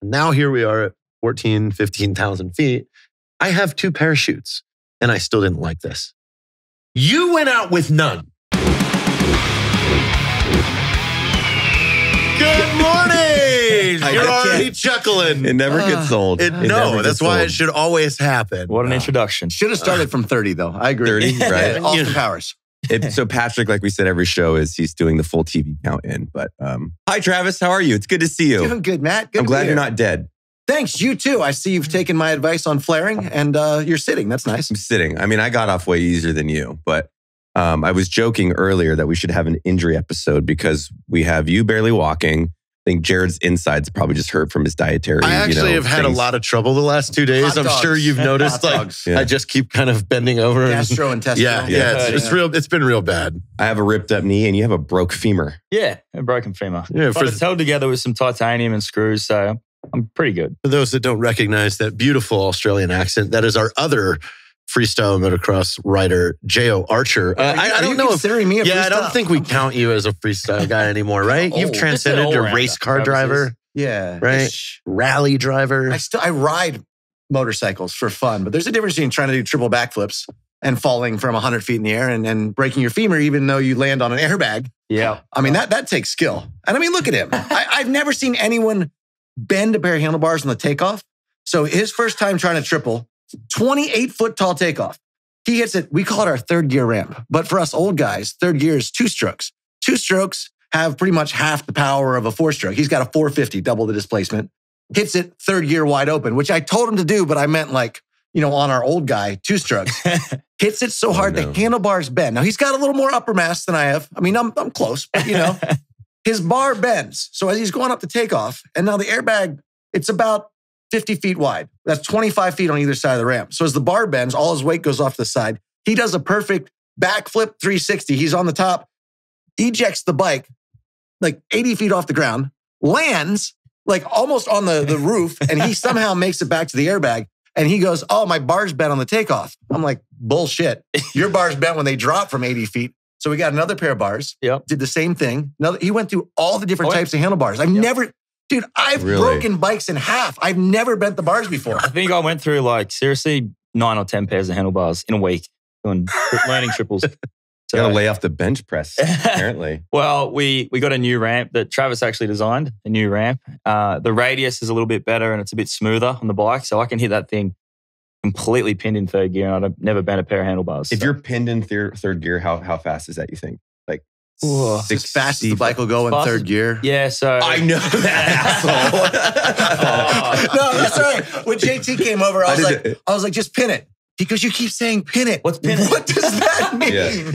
Now here we are at 14, 15,000 feet. I have 2 parachutes and I still didn't like this. You went out with none. Good morning. You're already chuckling. It never gets old. That's why it should always happen. What an introduction. Should have started from 30, though. I agree. 30, right? Austin Powers. So Patrick, like we said, every show he's doing the full TV count in. But hi, Travis. How are you? It's good to see you. Doing good, Matt. Good I'm glad you're not dead. Thanks. You too. I see you've taken my advice on flaring and you're sitting. That's nice. I'm sitting. I mean, I got off way easier than you, but I was joking earlier that we should have an injury episode because we have you barely walking. I think Jared's insides probably just hurt from his dietary. I actually have had a lot of trouble the last 2 days. I'm sure you've noticed. I just keep kind of bending over. Gastrointestinal. Yeah. It's real. It's been real bad. I have a ripped up knee, and you have a broke femur. Yeah, a broken femur. Yeah, but it's held together with some titanium and screws, so I'm pretty good. For those that don't recognize that beautiful Australian accent, that is our other freestyle motocross rider, J.O. Archer. I don't know if me a freestyle? I don't think we count you as a freestyle guy anymore, right? You've transcended to race car driver. Yeah. Right? Rally driver. I ride motorcycles for fun, but there's a difference between trying to do triple backflips and falling from 100 feet in the air and breaking your femur even though you land on an airbag. Yeah. I mean, that takes skill. And I mean, look at him. I've never seen anyone bend a pair of handlebars on the takeoff. So his first time trying to triple, 28-foot tall takeoff. He hits it. We call it our third gear ramp. But for us old guys, third gear is 2 strokes. 2 strokes have pretty much half the power of a 4-stroke. He's got a 450, double the displacement. Hits it third gear wide open, which I told him to do, but I meant on our old guy, 2 strokes. Hits it so hard the handlebars bend. Now he's got a little more upper mass than I have. I mean, I'm close, but his bar bends. So as he's going up to takeoff, and now the airbag, it's about 50 feet wide. That's 25 feet on either side of the ramp. So as the bar bends, all his weight goes off to the side. He does a perfect backflip 360. He's on the top, ejects the bike like 80 feet off the ground, lands like almost on the roof, and he somehow makes it back to the airbag. And he goes, "Oh, my bar's bent on the takeoff." I'm like, "Bullshit. Your bar's bent when they drop from 80 feet. So we got another pair of bars. Yep. Did the same thing. He went through all the different types of handlebars. I've broken bikes in half. I've never bent the bars before. I think I went through seriously 9 or 10 pairs of handlebars in a week doing learning triples. You got to lay off the bench press, apparently. Well, we got a new ramp that Travis actually designed, a new ramp. The radius is a little bit better and it's a bit smoother on the bike. So I can hit that thing completely pinned in third gear and I've never bent a pair of handlebars. If you're pinned in third gear, how fast is that, you think? As fast as the bike will go in third gear. Yeah, so... I know that, asshole. No, that's all right. When JT came over, I was like, just pin it. He goes, "You keep saying pin it. What's pin it? What does that mean?" Yeah.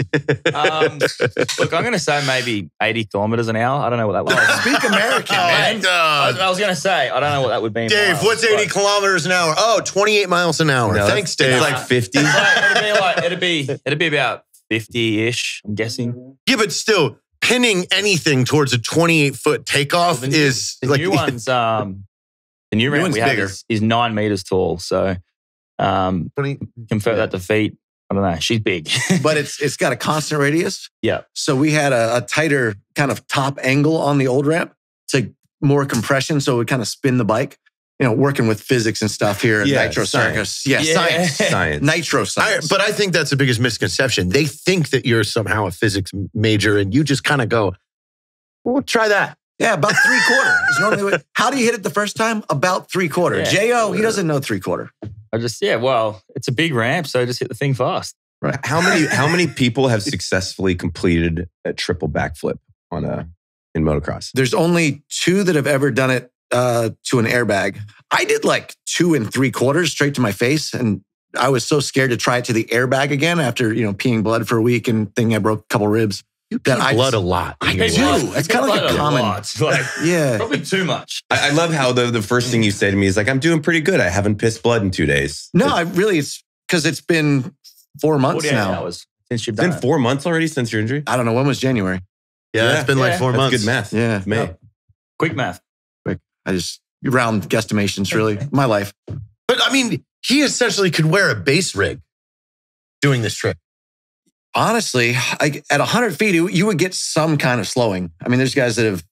Look, I'm going to say maybe 80 kilometers an hour. I don't know what that was. Speak American, man. I was going to say, I don't know what that would be. Dave, miles, what's 80 kilometers an hour? Oh, 28 miles an hour. No, Thanks, Dave. It's like 50. It'd be about 50-ish, I'm guessing. Yeah, but still, pinning anything towards a 28-foot takeoff is... The new one's... The new ramp we have is 9 meters tall, so... convert that to feet. I don't know. She's big. But it's got a constant radius. Yeah. So we had a tighter kind of top angle on the old ramp to more compression, so it would kind of spin the bike. Working with physics and stuff here at Nitro Circus. Yeah, science. Nitro science. But I think that's the biggest misconception. They think that you're somehow a physics major and you just kind of go, "Well, try that." Yeah, about 3/4. Normally, how do you hit it the first time? About 3/4. Yeah. J.O., he doesn't know 3/4. It's a big ramp, so just hit the thing fast. Right. How many people have successfully completed a triple backflip in motocross? There's only 2 that have ever done it to an airbag. I did 2 3/4 straight to my face, and I was so scared to try it to the airbag again after peeing blood for a week and thinking I broke a couple ribs. You pee blood a lot. I do. It's kind of like a common. Yeah. Probably too much. I love how the first thing you say to me is I'm doing pretty good. I haven't pissed blood in 2 days. No, it's because it's been 4 months now. Hours since you've It's done been 4 months already since your injury? I don't know. When was January? Yeah, it's been 4 months. That's good math. Yeah. May. Quick math. I just round guesstimations, really. My life. But I mean, he essentially could wear a base rig doing this trick. Honestly, at 100 feet, you would get some kind of slowing. I mean, there's guys that have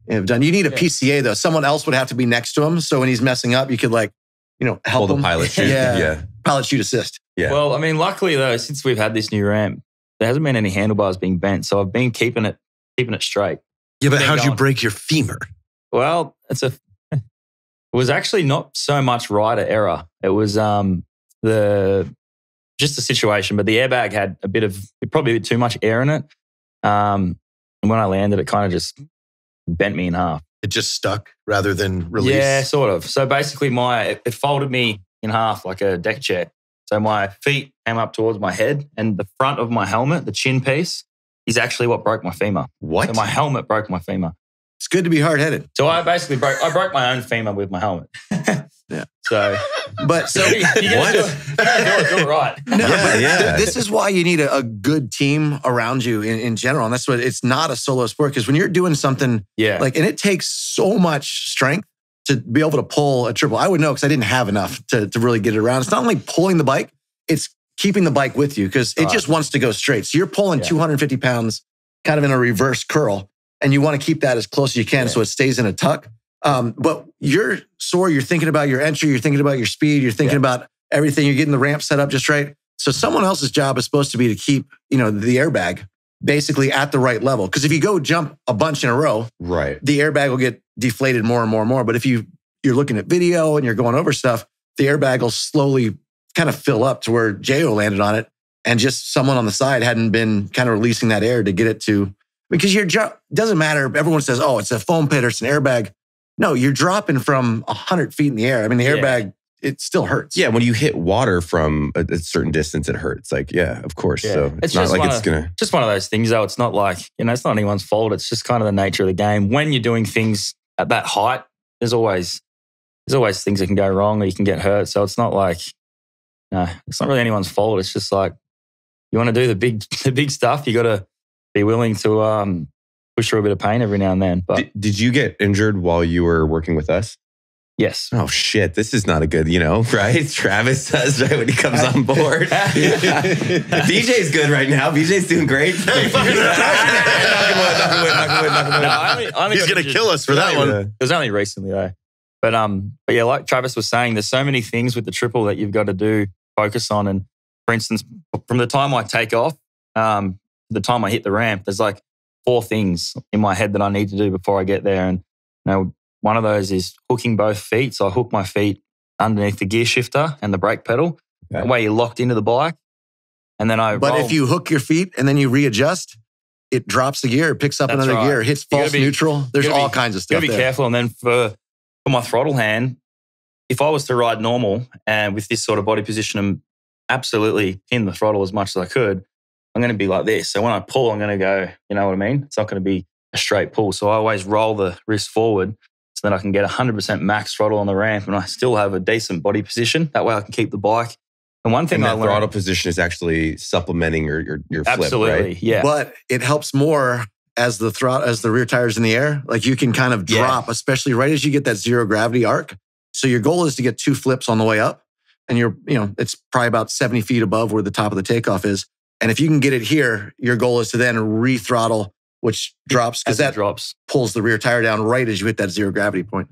have done. You need a PCA though. Someone else would have to be next to him. So when he's messing up, you could like, help Hold him. the pilot chute. Yeah. Pilot chute assist. Yeah. Well, I mean, luckily though, since we've had this new ramp, there hasn't been any handlebars being bent. So I've been keeping it straight. Yeah, but Been how'd you going. break your femur? Well, it was actually not so much rider error. It was just a situation, but the airbag had probably a bit too much air in it. And when I landed, it kind of just bent me in half. It just stuck rather than release. Yeah, sort of. So basically it folded me in half like a deck chair. So my feet came up towards my head and the front of my helmet, the chin piece, is actually what broke my femur. What? So my helmet broke my femur. It's good to be hard-headed. So I basically broke my own femur with my helmet. Yeah. So But you gotta do it right. No, Yeah, but yeah. this is why you need a good team around you in general. And that's what it's not a solo sport. Because when you're doing something Yeah. and it takes so much strength to be able to pull a triple. I would know because I didn't have enough to really get it around. It's not only pulling the bike, it's keeping the bike with you because it just wants to go straight. So you're pulling 250 pounds kind of in a reverse curl and you want to keep that as close as you can so it stays in a tuck. But you're sore, you're thinking about your entry, you're thinking about your speed, you're thinking about everything, you're getting the ramp set up just right. So someone else's job is supposed to be to keep, the airbag basically at the right level. Because if you go jump a bunch in a row, Right. the airbag will get deflated more and more and more. But if you're looking at video and you're going over stuff, the airbag will slowly kind of fill up to where Jo landed on it. And just someone on the side hadn't been kind of releasing that air to get it to, because doesn't matter. Everyone says, oh, it's a foam pit or it's an airbag. No, you're dropping from 100 feet in the air. I mean, the airbag, it still hurts. Yeah, when you hit water from a certain distance, it hurts. Like, yeah, of course. Yeah. So it's not like it's going to... Just one of those things, though. It's not like, it's not anyone's fault. It's just kind of the nature of the game. When you're doing things at that height, there's always things that can go wrong or you can get hurt. So it's not like, no, it's not really anyone's fault. It's just like, you want to do the big stuff, you got to be willing to push through a bit of pain every now and then. But Did you get injured while you were working with us? yes. Oh, shit. This is not a good, right? Travis does right when he comes on board. BJ's good right now. BJ's doing great. He's going to kill us for that one. It was only recently though. But yeah, like Travis was saying, there's so many things with the triple that you've got to focus on. And for instance, from the time I take off, the time I hit the ramp, there's like 4 things in my head that I need to do before I get there. And one of those is hooking both feet. So I hook my feet underneath the gear shifter and the brake pedal. Okay. That way you're locked into the bike. And then But if you hook your feet and then you readjust, it drops the gear, it picks up That's another right. gear, hits You gotta false be- neutral. There's you gotta all be- kinds of you stuff gotta be there. careful. And then for my throttle hand, if I was to ride normal and with this sort of body position and absolutely pin the throttle as much as I could, I'm going to be like this. So when I pull, I'm going to go, you know what I mean? It's not going to be a straight pull. So I always roll the wrist forward so that I can get 100% max throttle on the ramp and I still have a decent body position. That way I can keep the bike. And one thing And I that learned... throttle position is actually supplementing your flip, absolutely, right? yeah. But it helps more as the rear tire's in the air. Like you can kind of drop, especially right as you get that zero gravity arc. So your goal is to get 2 flips on the way up. And it's probably about 70 feet above where the top of the takeoff is. And if you can get it here, your goal is to then re-throttle, which drops because As it that drops. pulls the rear tire down right as you hit that zero gravity point.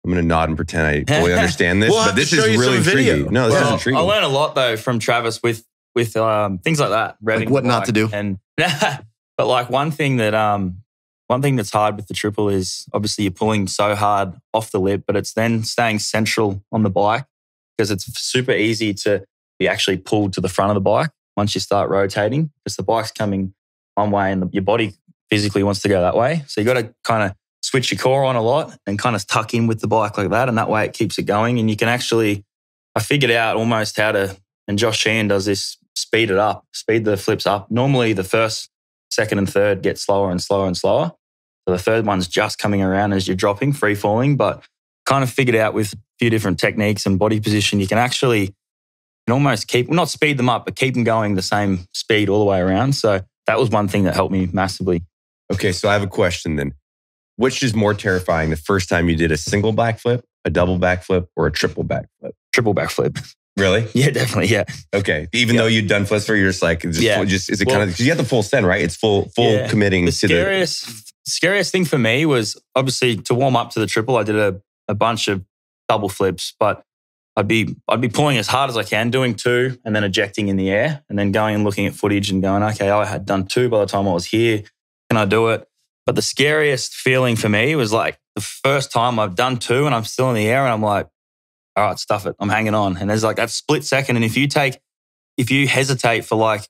I'm going to nod and pretend I fully understand this, We'll have but this to show is you really some video. intriguing. No, this is intriguing. I learned a lot though from Travis with things like that, revving Like what the not bike. to do. And but like one thing that's hard with the triple is obviously you're pulling so hard off the lip, but it's then staying central on the bike because it's super easy to be actually pulled to the front of the bike once you start rotating because the bike's coming one way and your body physically wants to go that way. So you got to kind of switch your core on a lot and kind of tuck in with the bike like that. And that way it keeps it going. And you can actually, I figured out almost how to, and Josh Sheehan does this, speed it up, speed the flips up. Normally the first, second and third get slower and slower and slower. So the third one's just coming around as you're dropping, free falling, but kind of figured out with a few different techniques and body position, you can actually almost not speed them up, but keep them going the same speed all the way around. So that was one thing that helped me massively. Okay, so I have a question then. Which is more terrifying, the first time you did a single backflip, a double backflip, or a triple backflip? Triple backflip. Really? Yeah, definitely. Yeah. Okay. Even though you'd done flips for, you're just like, is it kind of, because you have the full send, right? It's full committing The to scariest scariest thing for me was obviously to warm up to the triple. I did a bunch of double flips, but I'd be pulling as hard as I can, doing 2 and then ejecting in the air and then going and looking at footage and going, okay, I had done 2 by the time I was here. Can I do it? But the scariest feeling for me was like the first time I've done 2 and I'm still in the air and I'm like, all right, stuff it. I'm hanging on. And there's like that split second. And if you hesitate for like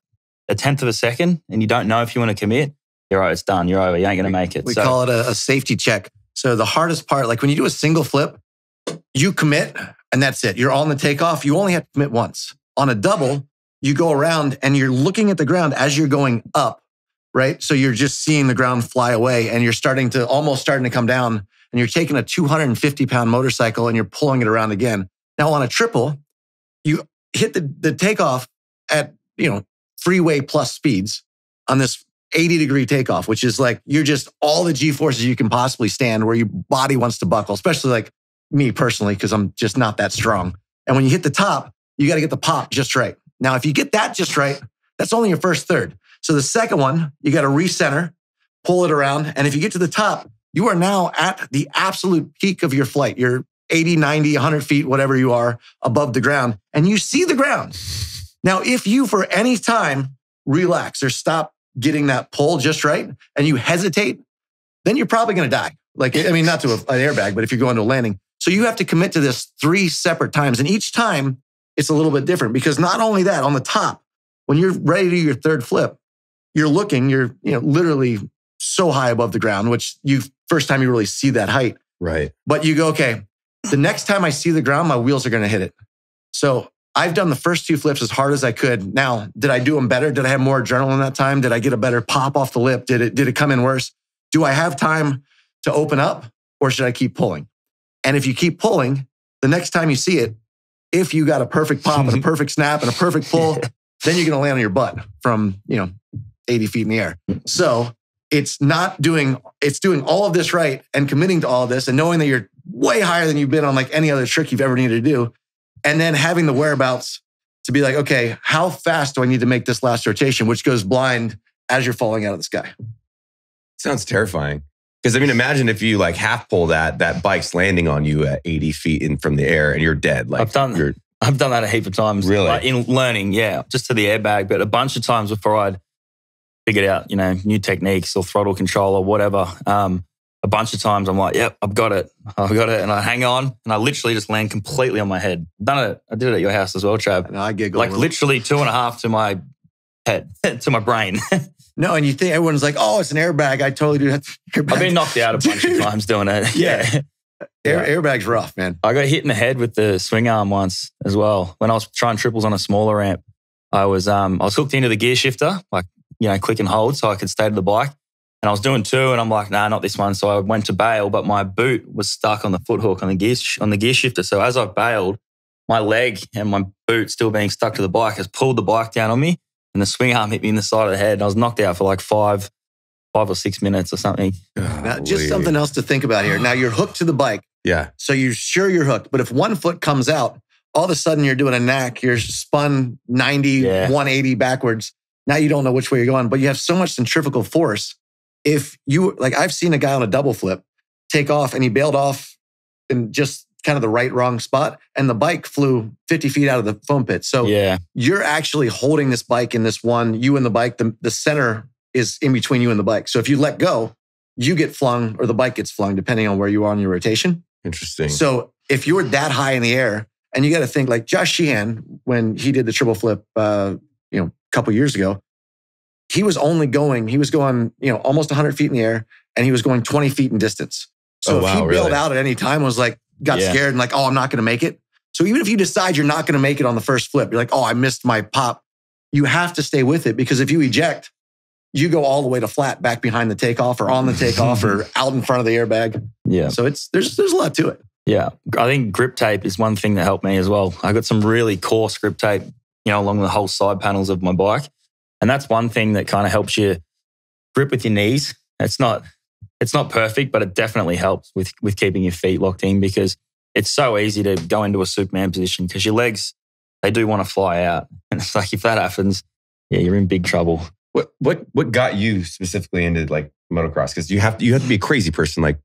a 1/10 of a second and you don't know if you want to commit, you're right, it's done. You're over. You ain't going to make it. We call it a safety check. So the hardest part, like when you do a single flip, you commit and that's it. You're on the takeoff. You only have to commit once. On a double, you go around and you're looking at the ground as you're going up, right? So you're just seeing the ground fly away and you're almost starting to come down and you're taking a 250-pound motorcycle and you're pulling it around again. Now on a triple, you hit the takeoff at, freeway plus speeds on this 80-degree takeoff, which is like, you're just all the G-forces you can possibly stand where your body wants to buckle, especially like me personally, because I'm just not that strong. And when you hit the top, you got to get the pop just right. Now, if you get that just right, that's only your first third. So the second one, you got to recenter, pull it around. And if you get to the top, you are now at the absolute peak of your flight. You're 80, 90, 100 feet, whatever you are above the ground. And you see the ground. Now, if you for any time relax or stop getting that pull just right and you hesitate, then you're probably going to die. Like, I mean, not to an airbag, but if you're going to a landing. So you have to commit to this 3 separate times. And each time it's a little bit different because not only that, on the top, when you're ready to do your third flip, you're literally so high above the ground, which first time you really see that height. Right. But you go, okay, the next time I see the ground, my wheels are going to hit it. So I've done the first 2 flips as hard as I could. Now, did I do them better? Did I have more adrenaline that time? Did I get a better pop off the lip? Did it come in worse? Do I have time to open up or should I keep pulling? And if you keep pulling, the next time you see it, if you got a perfect pop and a perfect snap and a perfect pull, then you're going to land on your butt from, 80 feet in the air. So it's doing all of this right and committing to all of this and knowing that you're way higher than you've been on like any other trick you've ever needed to do. And then having the whereabouts to be like, okay, how fast do I need to make this last rotation, which goes blind as you're falling out of the sky? Sounds terrifying. Because imagine if you like half pull that bike's landing on you at 80 feet in from the air and you're dead. Like I've done that a heap of times. Really? Like in learning, yeah, just to the airbag, but a bunch of times before I'd figured out, new techniques or throttle control or whatever. A bunch of times I'm like, yep, I've got it. And I hang on and I literally just land completely on my head. Done it. I did it at your house as well, Trav. No, I giggle. Like literally 2.5 to my head, to my brain. No, and you think everyone's like, oh, it's an airbag. I totally do that. I've been knocked out a bunch of times doing it. Yeah. Airbag's rough, man. I got hit in the head with the swing arm once as well. When I was trying triples on a smaller ramp, I was hooked into the gear shifter, like, click and hold so I could stay to the bike. And I was doing 2 and I'm like, nah, not this one. So I went to bail, but my boot was stuck on the foot hook on the gear shifter. So as I bailed, my leg and my boot still being stuck to the bike has pulled the bike down on me and the swing arm hit me in the side of the head. And I was knocked out for like 5 or 6 minutes or something. Now, just something else to think about here. Now you're hooked to the bike. Yeah. So you're sure you're hooked. But if one foot comes out, all of a sudden you're doing a knack, you're spun 90, 180 backwards. Now you don't know which way you're going, but you have so much centrifugal force. If you, like I've seen a guy on a double flip take off and he bailed off in just kind of the wrong spot and the bike flew 50 feet out of the foam pit. So you're actually holding this bike in this one, you and the bike, the center is in between you and the bike. So if you let go, you get flung or the bike gets flung depending on where you are on your rotation. Interesting. So if you're that high in the air and you got to think like Josh Sheehan, when he did the triple flip, a couple years ago, he was going, almost 100 feet in the air and he was going 20 feet in distance. So if he bailed out at any time, got scared and like, oh, I'm not going to make it. So even if you decide you're not going to make it on the first flip, you're like, oh, I missed my pop. You have to stay with it because if you eject, you go all the way to flat back behind the takeoff or on the takeoff or out in front of the airbag. Yeah. So there's a lot to it. Yeah. I think grip tape is one thing that helped me as well. I got some really coarse grip tape, along the whole side panels of my bike. And that's one thing that kind of helps you grip with your knees. It's not perfect, but it definitely helps with keeping your feet locked in because it's so easy to go into a Superman position because your legs, they do want to fly out. And it's like, if that happens, you're in big trouble. What got you specifically into like motocross? Because you have to be a crazy person. Like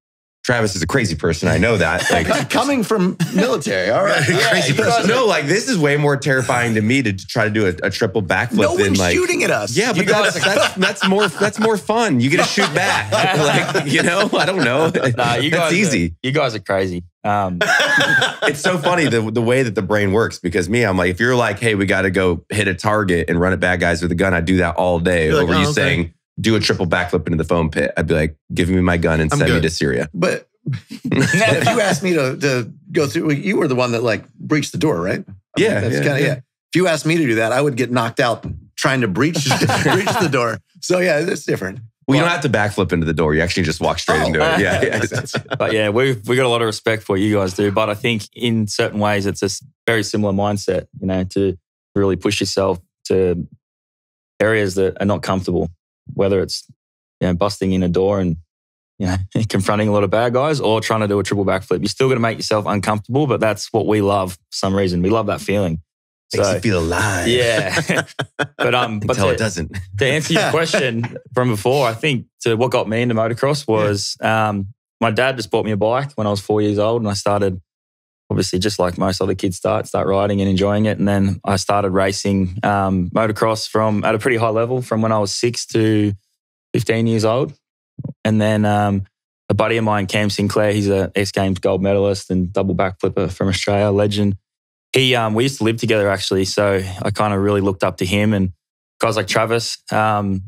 Travis is a crazy person. I know that. Like coming from military, all right. Crazy person. No, like this is way more terrifying to me to try to do a triple backflip No than one's like shooting at us. Yeah, but that's more fun. You get to shoot back. Like, you know, I don't know. Nah, That's easy. You guys are crazy. It's so funny the way that the brain works because I'm like, if you're like, hey, we got to go hit a target and run at bad guys with a gun, I'd do that all day. You're like, over you okay. saying, do a triple backflip into the foam pit. I'd be like, give me my gun and I'm send me good. to Syria. But if you asked me to go through, you were the one that like breached the door, right? Yeah, That's yeah, kind of, yeah. If you asked me to do that, I would get knocked out trying to breach the door. So yeah, it's different. Well, you don't have to backflip into the door. You actually just walk straight into it. Yeah. But yeah, we've got a lot of respect for what you guys do. But I think in certain ways, it's a very similar mindset, you know, to really push yourself to areas that are not comfortable, whether it's, you know, busting in a door and, you know, confronting a lot of bad guys or trying to do a triple backflip. You're still going to make yourself uncomfortable, but that's what we love for some reason. We love that feeling. Makes you feel alive. Yeah. but Until it doesn't. To answer your question from before, I think what got me into motocross was my dad just bought me a bike when I was 4 years old, and I started, obviously, just like most other kids start riding and enjoying it. And then I started racing motocross at a pretty high level from when I was 6 to 15 years old. And then a buddy of mine, Cam Sinclair, he's a X Games gold medalist and double backflipper from Australia, legend. We used to live together actually, so I kind of really looked up to him and guys like Travis, you know,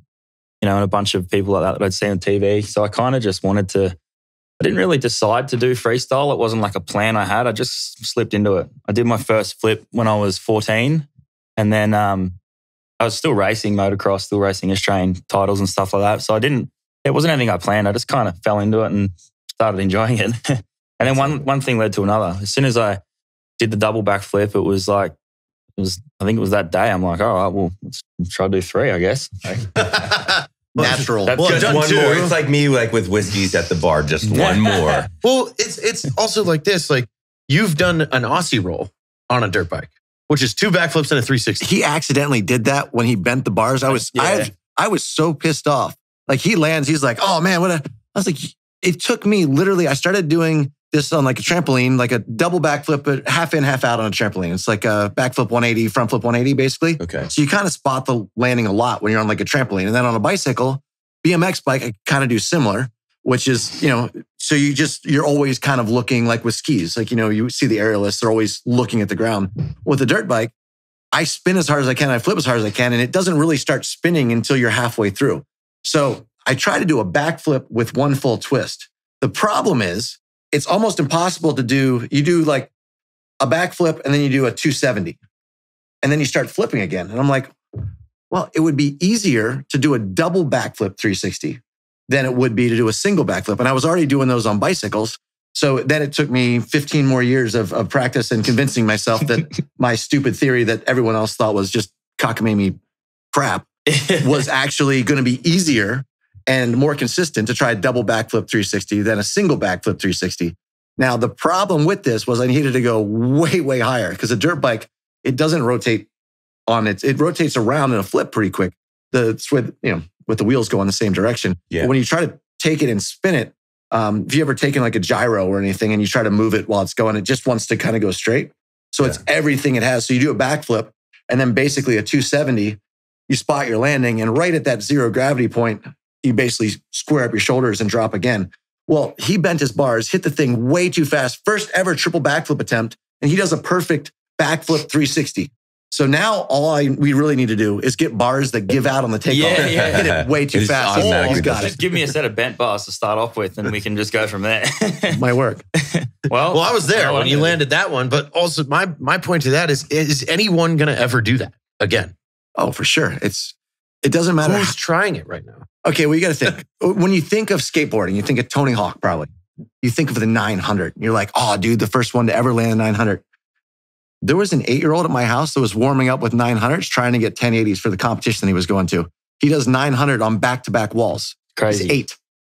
and a bunch of people like that I'd seen on TV. So I kind of just wanted to. I didn't really decide to do freestyle. It wasn't like a plan I had. I just slipped into it. I did my first flip when I was 14, and then I was still racing motocross, still racing Australian titles and stuff like that. So it wasn't anything I planned. I just kind of fell into it and started enjoying it. And then one thing led to another. As soon as I did the double backflip, I think it was that day. I'm like, all right, well, let's try to do 3, I guess. Natural. That's Well, good. done One two. more. It's like me, like with whiskeys at the bar, just one more. Well, it's also like this. Like you've done an Aussie roll on a dirt bike, which is 2 backflips and a 360. He accidentally did that when he bent the bars. I was so pissed off. Like he lands, he's like, oh man, I was like, it took me literally, I started doing this on like a trampoline, like a double backflip, but half in, half out on a trampoline. It's like a backflip 180, front flip 180, basically. Okay. So you kind of spot the landing a lot when you're on like a trampoline. And then on a bicycle, BMX bike, I kind of do similar, which is, you know, so you're always kind of looking like with skis. Like, you know, you see the aerialists, they're always looking at the ground. With a dirt bike, I spin as hard as I can, I flip as hard as I can, and it doesn't really start spinning until you're halfway through. So I try to do a backflip with one full twist. The problem is, it's almost impossible to do. You do like a backflip and then you do a 270. And then you start flipping again. And I'm like, well, it would be easier to do a double backflip 360 than it would be to do a single backflip. And I was already doing those on bicycles. So then it took me 15 more years of practice and convincing myself that my stupid theory that everyone else thought was just cockamamie crap was actually going to be easier and more consistent to try a double backflip 360 than a single backflip 360. Now, the problem with this was I needed to go way, way higher because a dirt bike, it doesn't rotate on it rotates around in a flip pretty quick. With the wheels going the same direction. Yeah. But when you try to take it and spin it, if you ever taken like a gyro or anything and you try to move it while it's going, it just wants to kind of go straight. So it's everything it has. So you do a backflip and then basically a 270, you spot your landing and right at that zero gravity point, you basically square up your shoulders and drop again. Well, he bent his bars, hit the thing way too fast. First ever triple backflip attempt, and he does a perfect backflip 360. So now we really need to do is get bars that give out on the takeoff. Yeah. Hit it way too It's fast. automatically He's got Just it. give me a set of bent bars to start off with, and we can just go from there. Might work. Well, I was there know what when I'm you gonna landed that one. But also my point to that is anyone going to ever do that again? Oh, for sure. It doesn't matter. Who's trying it right now? Okay, well, you got to think. When you think of skateboarding, you think of Tony Hawk probably. You think of the 900. You're like, oh, dude, the first one to ever land a 900. There was an 8-year-old at my house that was warming up with 900s trying to get 1080s for the competition he was going to. He does 900 on back-to-back walls. Crazy. He's 8.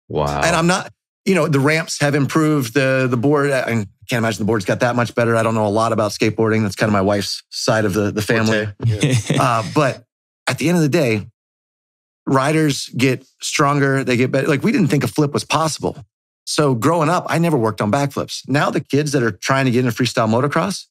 Wow. And I'm not, the ramps have improved. The board, I can't imagine the board's got that much better. I don't know a lot about skateboarding. That's kind of my wife's side of the family. Yeah. But at the end of the day, riders get stronger, they get better. Like we didn't think a flip was possible. So growing up, I never worked on backflips. Now the kids that are trying to get into freestyle motocross,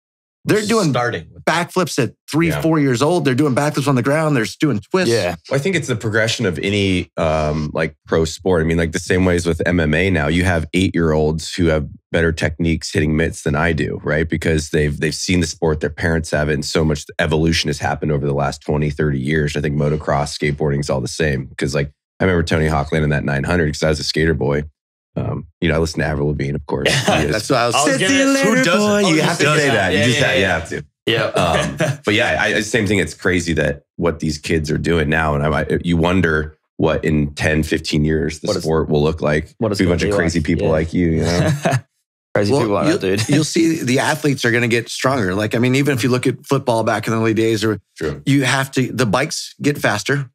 they're doing backflips at 3-4 years old. They're doing backflips on the ground. They're doing twists. Yeah. Well, I think it's the progression of any like pro sport. I mean, like the same ways with MMA now, you have 8-year-olds who have better techniques hitting mitts than I do, right? Because they've seen the sport, their parents have it, and so much evolution has happened over the last 20, 30 years. I think motocross, skateboarding is all the same. Because like I remember Tony Hawk landing that 900 because I was a skater boy. I listen to Avril Lavigne, of course. That's what I was saying. Who doesn't? You have to say that. You have to. Yeah. But yeah, same thing. It's crazy that what these kids are doing now. And you wonder what in 10, 15 years the sport will look like. What is a bunch of crazy people like you, Crazy people like that, dude. You'll see the athletes are going to get stronger. Like, I mean, even if you look at football back in the early days, you have to, the bikes get faster.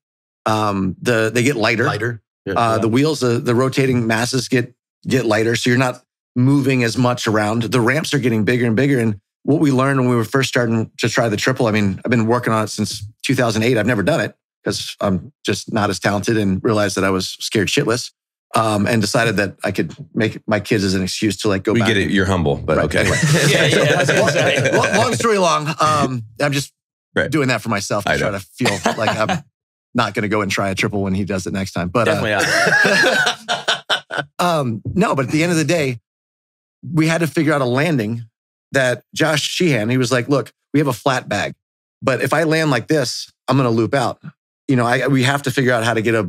They get lighter. The wheels, the rotating masses get lighter. So you're not moving as much around. The ramps are getting bigger and bigger. And what we learned when we were first starting to try the triple, I mean, I've been working on it since 2008. I've never done it because I'm just not as talented and realized that I was scared shitless. And decided that I could make my kids as an excuse to like go back. We get it. You're humble, but okay. Yeah. Long story long. I'm just doing that for myself to try to feel like I'm not going to go and try a triple when he does it next time. But definitely no, but at the end of the day, we had to figure out a landing that Josh Sheehan, he was like, look, we have a flat bag, but if I land like this, I'm going to loop out. We have to figure out how to get a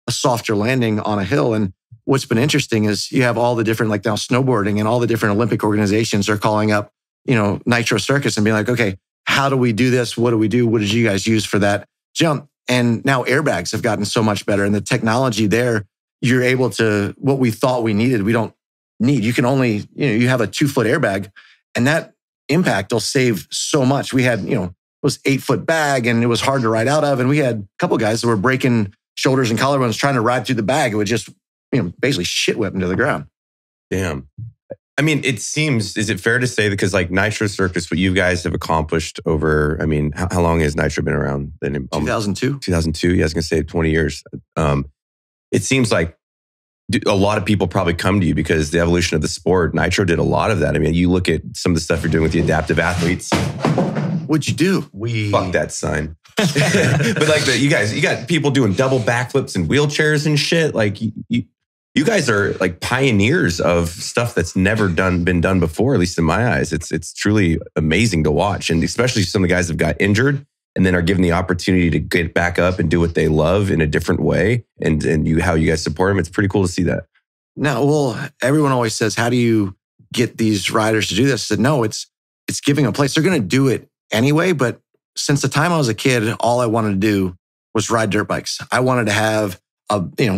softer landing on a hill. And what's been interesting is you have all the different, like now snowboarding and all the different Olympic organizations are calling up, Nitro Circus and being like, okay, how do we do this? What do we do? What did you guys use for that jump? And now airbags have gotten so much better. And the technology there, you're able to, what we thought we needed, we don't need. You can only, you have a 2-foot airbag and that impact will save so much. We had, it was 8-foot bag and it was hard to ride out of. And we had a couple of guys that were breaking shoulders and collarbones trying to ride through the bag. It would just, basically shit whip them to the ground. Damn. I mean, it seems, is it fair to say, because like Nitro Circus, what you guys have accomplished over, I mean, how long has Nitro been around? 2002. 2002. Yeah, I was going to say 20 years. It seems like a lot of people probably come to you because the evolution of the sport, Nitro did a lot of that. I mean, you look at some of the stuff you're doing with the adaptive athletes. What'd you do? Fuck that sign. But like you got people doing double backflips and wheelchairs and shit. Like you guys are like pioneers of stuff that's never been done before, at least in my eyes. It's truly amazing to watch. And especially some of the guys have got injured and then are given the opportunity to get back up and do what they love in a different way. And how you guys support them. It's pretty cool to see that. No, well, everyone always says, how do you get these riders to do this? I said, no, it's giving a place. They're going to do it anyway, but since the time I was a kid, all I wanted to do was ride dirt bikes. I wanted to have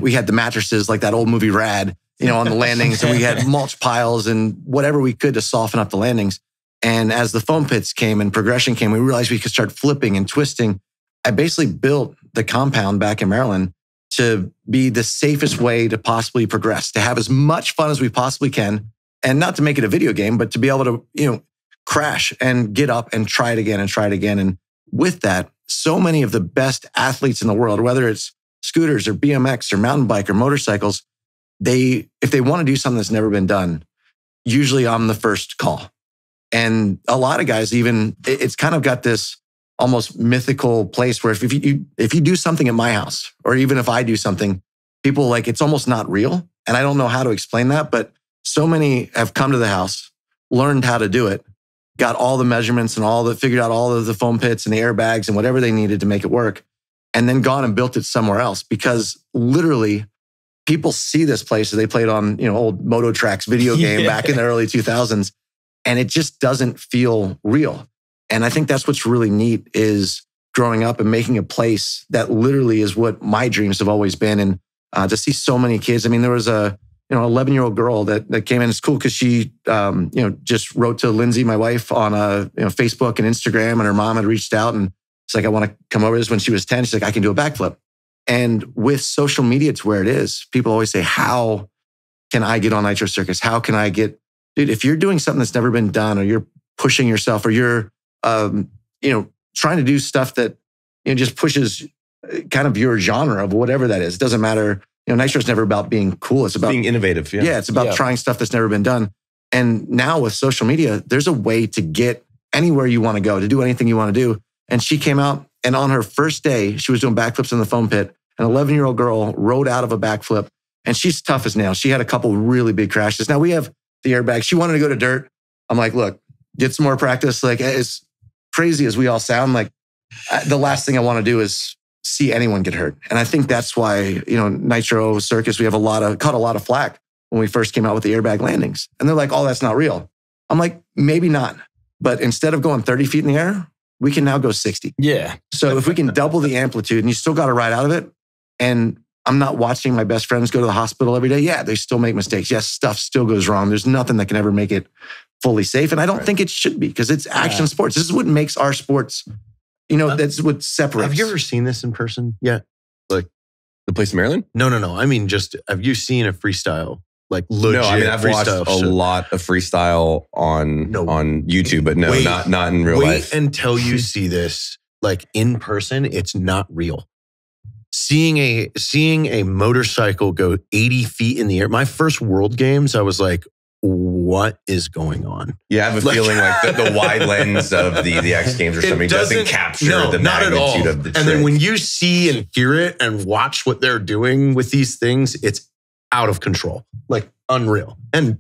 we had the mattresses like that old movie Rad, on the landings, and we had mulch piles and whatever we could to soften up the landings. And as the foam pits came and progression came, we realized we could start flipping and twisting. I basically built the compound back in Maryland to be the safest way to possibly progress, to have as much fun as we possibly can, and not to make it a video game, but to be able to, crash and get up and try it again and try it again. And with that, so many of the best athletes in the world, whether it's scooters or BMX or mountain bike or motorcycles, if they want to do something that's never been done, usually I'm the first call. And a lot of guys it's kind of got this almost mythical place where if you do something at my house, or even if I do something, people like, it's almost not real. And I don't know how to explain that, but so many have come to the house, learned how to do it, got all the measurements and figured out all of the foam pits and the airbags and whatever they needed to make it work, and then gone and built it somewhere else. Because literally, people see this place that they played on, old Moto Tracks video game back in the early 2000s, and it just doesn't feel real. And I think that's what's really neat is growing up and making a place that literally is what my dreams have always been. And to see so many kids, I mean, there was a 11-year-old girl that came in. It's cool because she, just wrote to Lindsay, my wife, on Facebook and Instagram, and her mom had reached out and it's like, I want to come over. This when she was 10. She's like, I can do a backflip. And with social media to where it is, people always say, how can I get on Nitro Circus? How can I get, dude, if you're doing something that's never been done, or you're pushing yourself, or you're, trying to do stuff that, just pushes kind of your genre of whatever that is. It doesn't matter. Nitro's never about being cool. It's about being innovative. Yeah, it's about trying stuff that's never been done. And now with social media, there's a way to get anywhere you want to go, to do anything you want to do. And she came out, and on her first day, she was doing backflips in the foam pit. An 11-year-old girl rode out of a backflip, and she's tough as nails. She had a couple really big crashes. Now we have the airbag. She wanted to go to dirt. I'm like, look, get some more practice. Like, as crazy as we all sound, like the last thing I want to do is see anyone get hurt. And I think that's why, Nitro Circus, we have caught a lot of flack when we first came out with the airbag landings. And they're like, oh, that's not real. I'm like, maybe not. But instead of going 30 feet in the air, we can now go 60. Yeah. So if we can double the amplitude and you still got to ride out of it, and I'm not watching my best friends go to the hospital every day. Yeah, they still make mistakes. Yes, stuff still goes wrong. There's nothing that can ever make it fully safe. And I don't think it should be, because it's action sports. This is what makes our sports, that's what separates. Have you ever seen this in person yet? Like the place in Maryland? No. I mean, just have you seen a freestyle? Like legit No, I mean, I've watched a lot of freestyle on YouTube, but not in real life. Wait until you see this like in person. It's not real. Seeing a motorcycle go 80 feet in the air. My first World Games, I was like, what is going on? Yeah, I have a feeling like the wide lens of the X Games or something doesn't capture the magnitude of the trick. And then when you see and hear it and watch what they're doing with these things, it's out of control, like unreal. And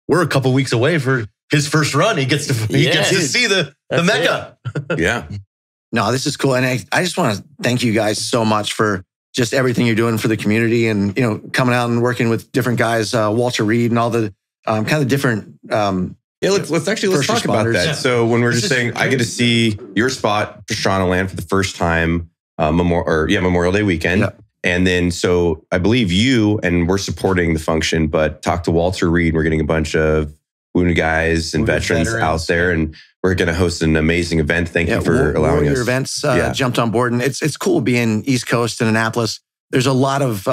we're a couple weeks away for his first run. He gets to see the Mecca. Yeah. No, this is cool. And I just want to thank you guys so much for just everything you're doing for the community, and coming out and working with different guys, Walter Reed and all the kind of different. Let's talk about that. Yeah. So when we're just saying, I get to see your spot, Pastrana Land, for the first time, Memorial Day weekend. Yeah. And then, so I believe you, and we're supporting the function, but talk to Walter Reed. We're getting a bunch of wounded guys and veterans out there, and we're going to host an amazing event. Thank you for allowing us. Your events jumped on board, and it's cool being East Coast and Annapolis. There's a lot of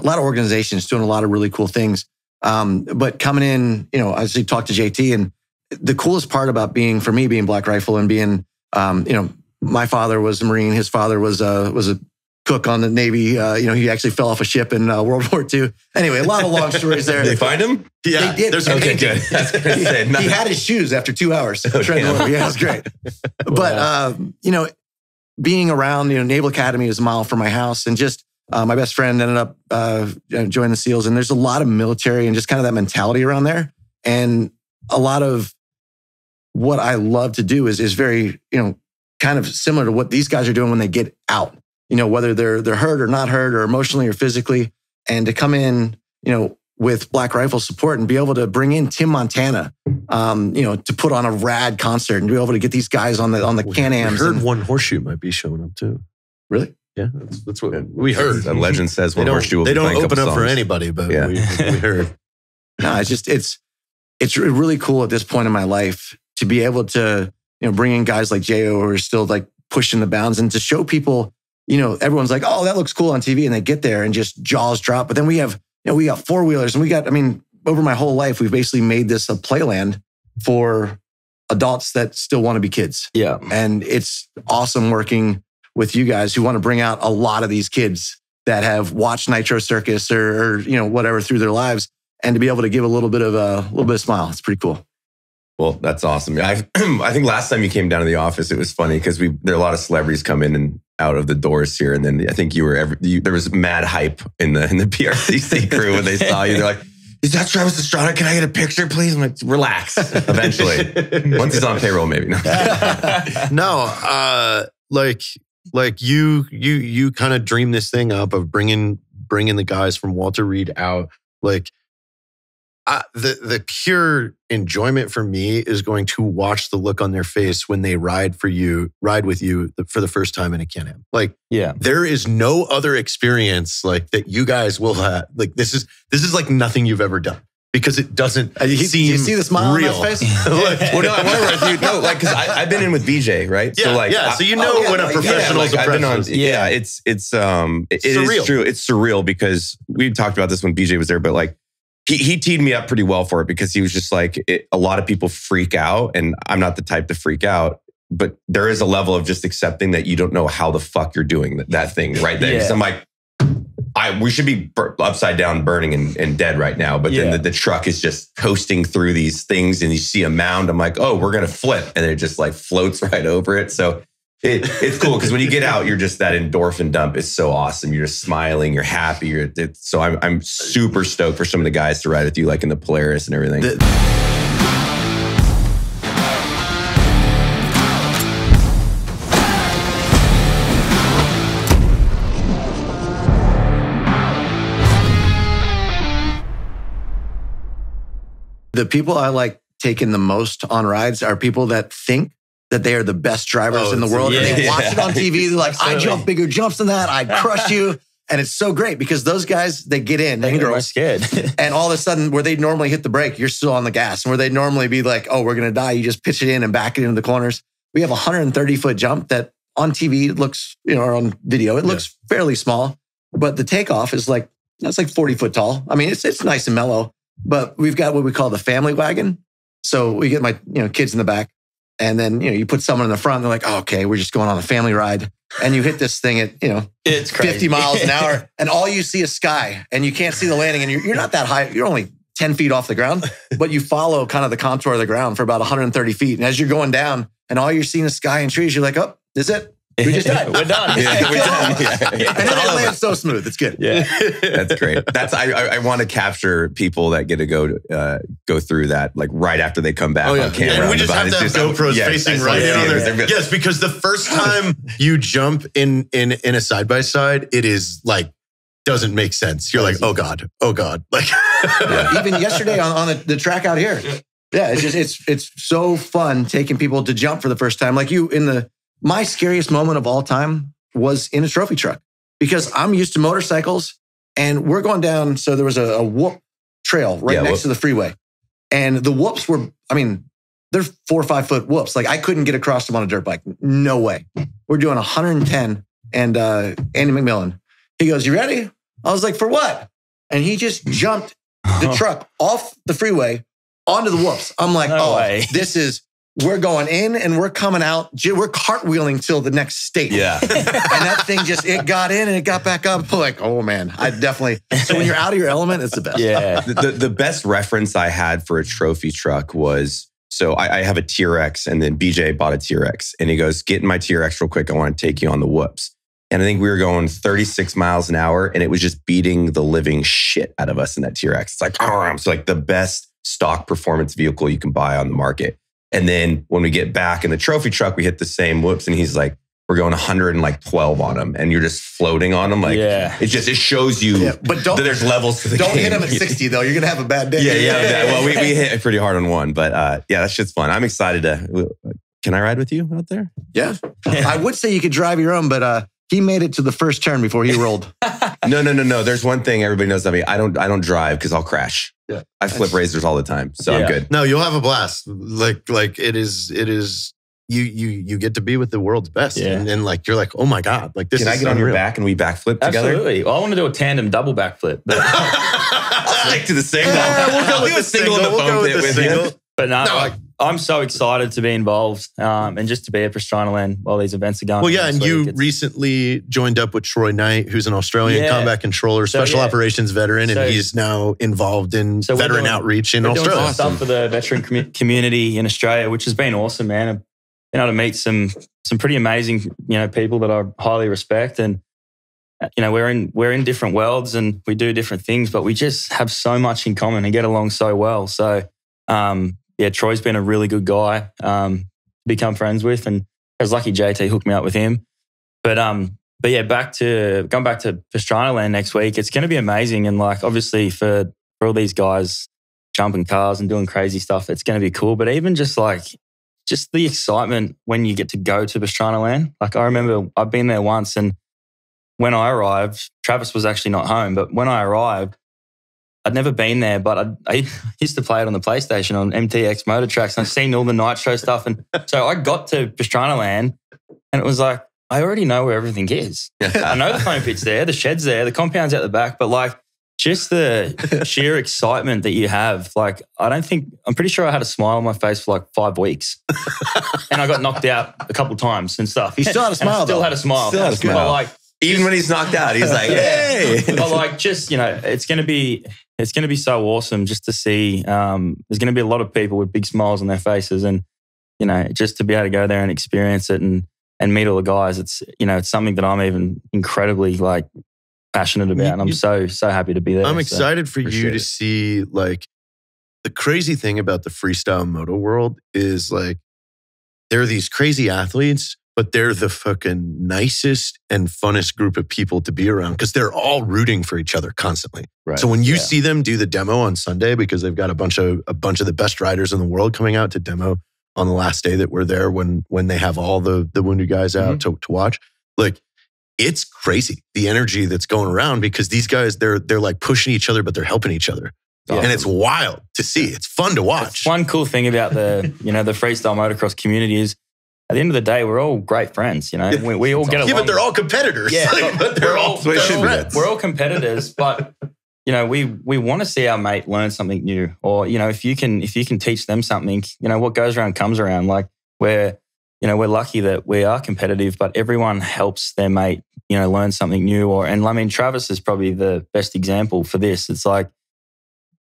organizations doing a lot of really cool things. But coming in, I actually talked to JT, and the coolest part about being Black Rifle and being, my father was a Marine, his father was a cook on the Navy. He actually fell off a ship in World War II. Anyway, a lot of long stories there. Did they find him? Yeah, they did. Okay, good. He had his shoes after 2 hours. Yeah, it was great. But, being around, Naval Academy is a mile from my house, and just my best friend ended up joining the SEALs, and there's a lot of military and just kind of that mentality around there. And a lot of what I love to do is very, kind of similar to what these guys are doing when they get out. Whether they're hurt or not hurt, or emotionally or physically, and to come in, with Black Rifle support and be able to bring in Tim Montana, to put on a rad concert and be able to get these guys on the Can-Ams. We heard One Horseshoe might be showing up too. Really? Yeah, that's what we heard. The legend says One Horseshoe will be playing They don't open up songs for anybody, but we heard. No, it's really cool at this point in my life to be able to, bring in guys like J.O. who are still like pushing the bounds, and to show people, everyone's like, oh, that looks cool on TV. And they get there and just jaws drop. But then we have, we got four-wheelers, and over my whole life, we've basically made this a playland for adults that still want to be kids. Yeah. And it's awesome working with you guys who want to bring out a lot of these kids that have watched Nitro Circus or whatever through their lives, and to be able to give a little bit of smile. It's pretty cool. Well, that's awesome. I think last time you came down to the office, it was funny because there are a lot of celebrities come in and out of the doors here, and then I think there was mad hype in the PRCC crew when they saw you. They're like, "Is that Travis Pastrana? Can I get a picture, please?" I'm like, "Relax." Eventually, once he's on payroll, maybe. No, like you kind of dreamed this thing up of bringing the guys from Walter Reed out, like. The pure enjoyment for me is going to watch the look on their face when they ride with you for the first time in a Can-Am. Like, yeah, there is no other experience like that you guys will have. Like, this is like nothing you've ever done, because it doesn't seem you see the smile real. on his face? Well, no, I wonder if you because I've been in with BJ, right? Yeah, so when a professional is a professional. It's surreal. True. It's surreal because we talked about this when BJ was there, but like. He teed me up pretty well for it, because he was just like, a lot of people freak out, and I'm not the type to freak out. but there is a level of just accepting that you don't know how the fuck you're doing that thing right there. Yeah. I'm like, we should be upside down, burning and dead right now. But then the truck is just coasting through these things, and you see a mound. I'm like, oh, we're gonna flip, and it just like floats right over it. So it's cool because when you get out, you're just that endorphin dump is so awesome. You're just smiling, you're happy. So I'm super stoked for some of the guys to ride with you, like in the Polaris and everything. The people I like taking the most on rides are people that think that they are the best drivers in the world. And they watch it on TV. They're like, I jump bigger jumps than that. I crush you. And it's so great because those guys, they get in, and girls, scared. and all of a sudden, where they normally hit the brake, you're still on the gas. And where they normally be like, oh, we're going to die, you just pitch it in and back it into the corners. We have a 130-foot jump that on TV looks, or on video, it looks fairly small. But the takeoff is like, that's like 40 foot tall. I mean, it's nice and mellow. But we've got what we call the family wagon. So we get my kids in the back. And then, you put someone in the front, they're like, oh, okay, we're just going on a family ride. And you hit this thing at, it's crazy. 50 miles an hour. And all you see is sky. And you can't see the landing. And you're not that high. You're only 10 feet off the ground. But you follow kind of the contour of the ground for about 130 feet. And as you're going down and all you're seeing is sky and trees, you're like, oh, this is it. We just died. We're done. We're done. And then it lands so smooth. It's good. Yeah. That's great. I want to capture people that get to go through that like right after they come back on camera. And we just have to have GoPros facing right in on there. Yes, because the first time you jump in a side by side, it is like doesn't make sense. You're like, oh God. Like even yesterday on the track out here. Yeah, it's so fun taking people to jump for the first time. Like my scariest moment of all time was in a trophy truck because I'm used to motorcycles and we're going down. So there was a whoop trail right next to the freeway. And the whoops they're 4 or 5 foot whoops. Like I couldn't get across them on a dirt bike. No way. We're doing 110 and Andy McMillan, he goes, you ready? I was like, for what? And he just jumped the truck off the freeway onto the whoops. I'm like, we're going in and we're coming out. We're cartwheeling till the next state. Yeah. And that thing it got in and it got back up. I'm like, oh man, so when you're out of your element, it's the best. Yeah. The best reference I had for a trophy truck was, so I have a TRX and then BJ bought a TRX and he goes, get in my TRX real quick. I want to take you on the whoops. And I think we were going 36 miles an hour and it was just beating the living shit out of us in that TRX. It's like, it's like the best stock performance vehicle you can buy on the market. And then when we get back in the trophy truck, we hit the same whoops and he's like, we're going 112 on them and you're just floating on them. Like, it shows you but that there's levels to the game. Don't hit them at 60 though. You're going to have a bad day. Yeah. Well, we hit it pretty hard on one, but that shit's fun. I'm excited can I ride with you out there? Yeah. I would say you could drive your own, but he made it to the first turn before he rolled. No. There's one thing everybody knows about me. I don't drive because I'll crash. Yeah. I flip razors all the time, so I'm good. No, you'll have a blast. Like it is. You get to be with the world's best, and like you're like, oh my God, like this. Can I get on your back and we backflip together? Absolutely. Well, I want to do a tandem double backflip. But I'll stick to the single. We'll go with the single. We'll go with the single. But I'm so excited to be involved and just to be at Pastrana Land while these events are going. Well, yeah, and you recently joined up with Troy Knight, who's an Australian combat controller, special operations veteran, and he's now involved in veteran outreach in Australia. Doing stuff for the veteran community in Australia, which has been awesome, man. I've been able to meet some pretty amazing people that I highly respect, and we're in different worlds and we do different things, but we just have so much in common and get along so well. So. Troy's been a really good guy to become friends with, and I was lucky JT hooked me up with him. But going back to Pastrana Land next week, it's going to be amazing. And like obviously for all these guys jumping cars and doing crazy stuff, it's going to be cool. But even just the excitement when you get to go to Pastrana Land. Like I remember I've been there once, and when I arrived, Travis was actually not home. But when I arrived, I'd never been there, but I used to play it on the PlayStation on MTX Motor Tracks, and I've seen all the Nitro stuff. And so I got to Pastrana Land and it was like, I already know where everything is. I know the foam pit's there, the shed's there, the compound's out the back, but like Just the sheer excitement that you have. Like, I'm pretty sure I had a smile on my face for like 5 weeks. And I got knocked out a couple times and stuff. He still had a smile, Still had a smile. Still had a smile. But like, Even when he's knocked out, he's like, hey. But like, just, it's going to be so awesome just to see. There's going to be a lot of people with big smiles on their faces, and, just to be able to go there and experience it and meet all the guys. It's, it's something that I'm even incredibly like passionate about. And I'm so happy to be there. I'm excited for you to it. see, like, the crazy thing about the freestyle moto world is, like, there are these crazy athletes, but they're the fucking nicest and funnest group of people to be around because they're all rooting for each other constantly. Right. So when you see them do the demo on Sunday, because they've got a bunch of the best riders in the world coming out to demo on the last day that we're there, when they have all the wounded guys out to watch, like, it's crazy the energy that's going around because these guys, they're like pushing each other, but they're helping each other. Yeah. And it's wild to see. It's fun to watch. One cool thing about the freestyle motocross community is, at the end of the day, we're all great friends. We all get along. Yeah, but they're all competitors. Yeah, but they're all friends. We're all competitors, but we want to see our mate learn something new, or if you can teach them something, what goes around comes around. Like, we're lucky that we are competitive, but everyone helps their mate learn something new. And I mean, Travis is probably the best example for this. It's like,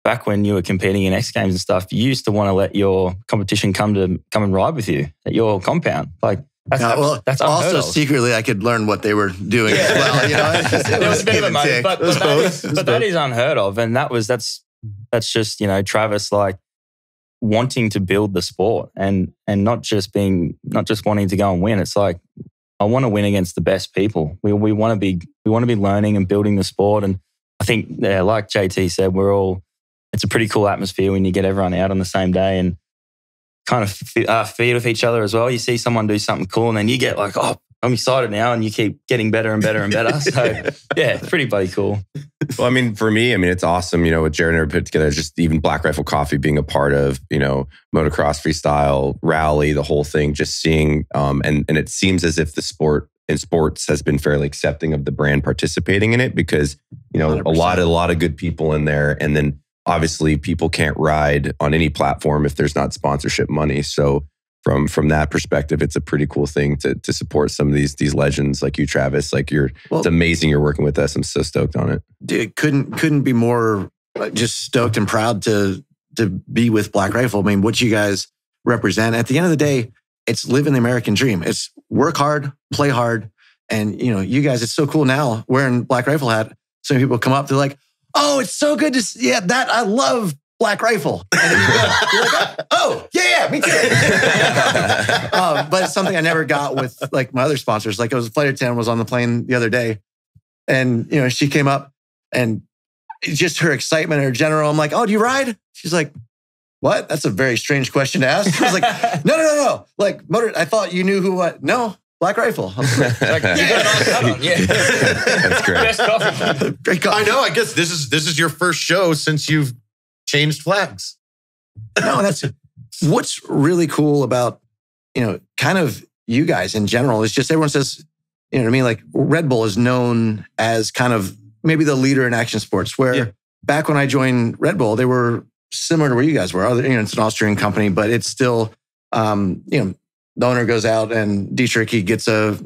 back when you were competing in X Games and stuff, you used to want to let your competition come and ride with you at your compound. Like, that's unheard also of. secretly I could learn what they were doing as well. There was a bit of a moment, but that is unheard of, and that's just Travis, like, wanting to build the sport and not just wanting to go and win. It's like, I want to win against the best people. We want to be learning and building the sport, and I think, like JT said, it's a pretty cool atmosphere when you get everyone out on the same day and kind of feed with each other as well. You see someone do something cool and then you get like, oh, I'm excited now, and you keep getting better and better and better. So yeah, it's pretty bloody cool. Well, I mean, for me, it's awesome, what Jared and I put together, just even Black Rifle Coffee being a part of, motocross, freestyle, rally, the whole thing, just seeing, and it seems as if the sport and sports has been fairly accepting of the brand participating in it because, 100%. a lot of good people in there. And then obviously people can't ride on any platform if there's not sponsorship money. So from that perspective, it's a pretty cool thing to support some of these legends like you, Travis. Like, it's amazing you're working with us. I'm so stoked on it. Dude, couldn't be more just stoked and proud to be with Black Rifle. I mean, what you guys represent, at the end of the day, it's living the American dream. It's work hard, play hard. And, you guys, it's so cool now wearing Black Rifle hat. So many people come up, they're like, oh, it's so good to see. Yeah, I love Black Rifle. And you're like, oh, yeah, me too. But it's something I never got with like my other sponsors. Like, Flight Attendant was on the plane the other day, and she came up and just her excitement, her general. I'm like, oh, do you ride? She's like, what? That's a very strange question to ask. I was like, no. Like, I thought you knew who what? No. Black Rifle. I was like, you got an hat on. Yeah. That's great. Best coffee. Great coffee. I know. I guess this is your first show since you've changed flags. No, that's what's really cool about, kind of you guys in general is just everyone says, you know what I mean? Like, Red Bull is known as kind of maybe the leader in action sports, where back when I joined Red Bull, they were similar to where you guys were. It's an Austrian company, but it's still, the owner goes out and Dietrich, he gets a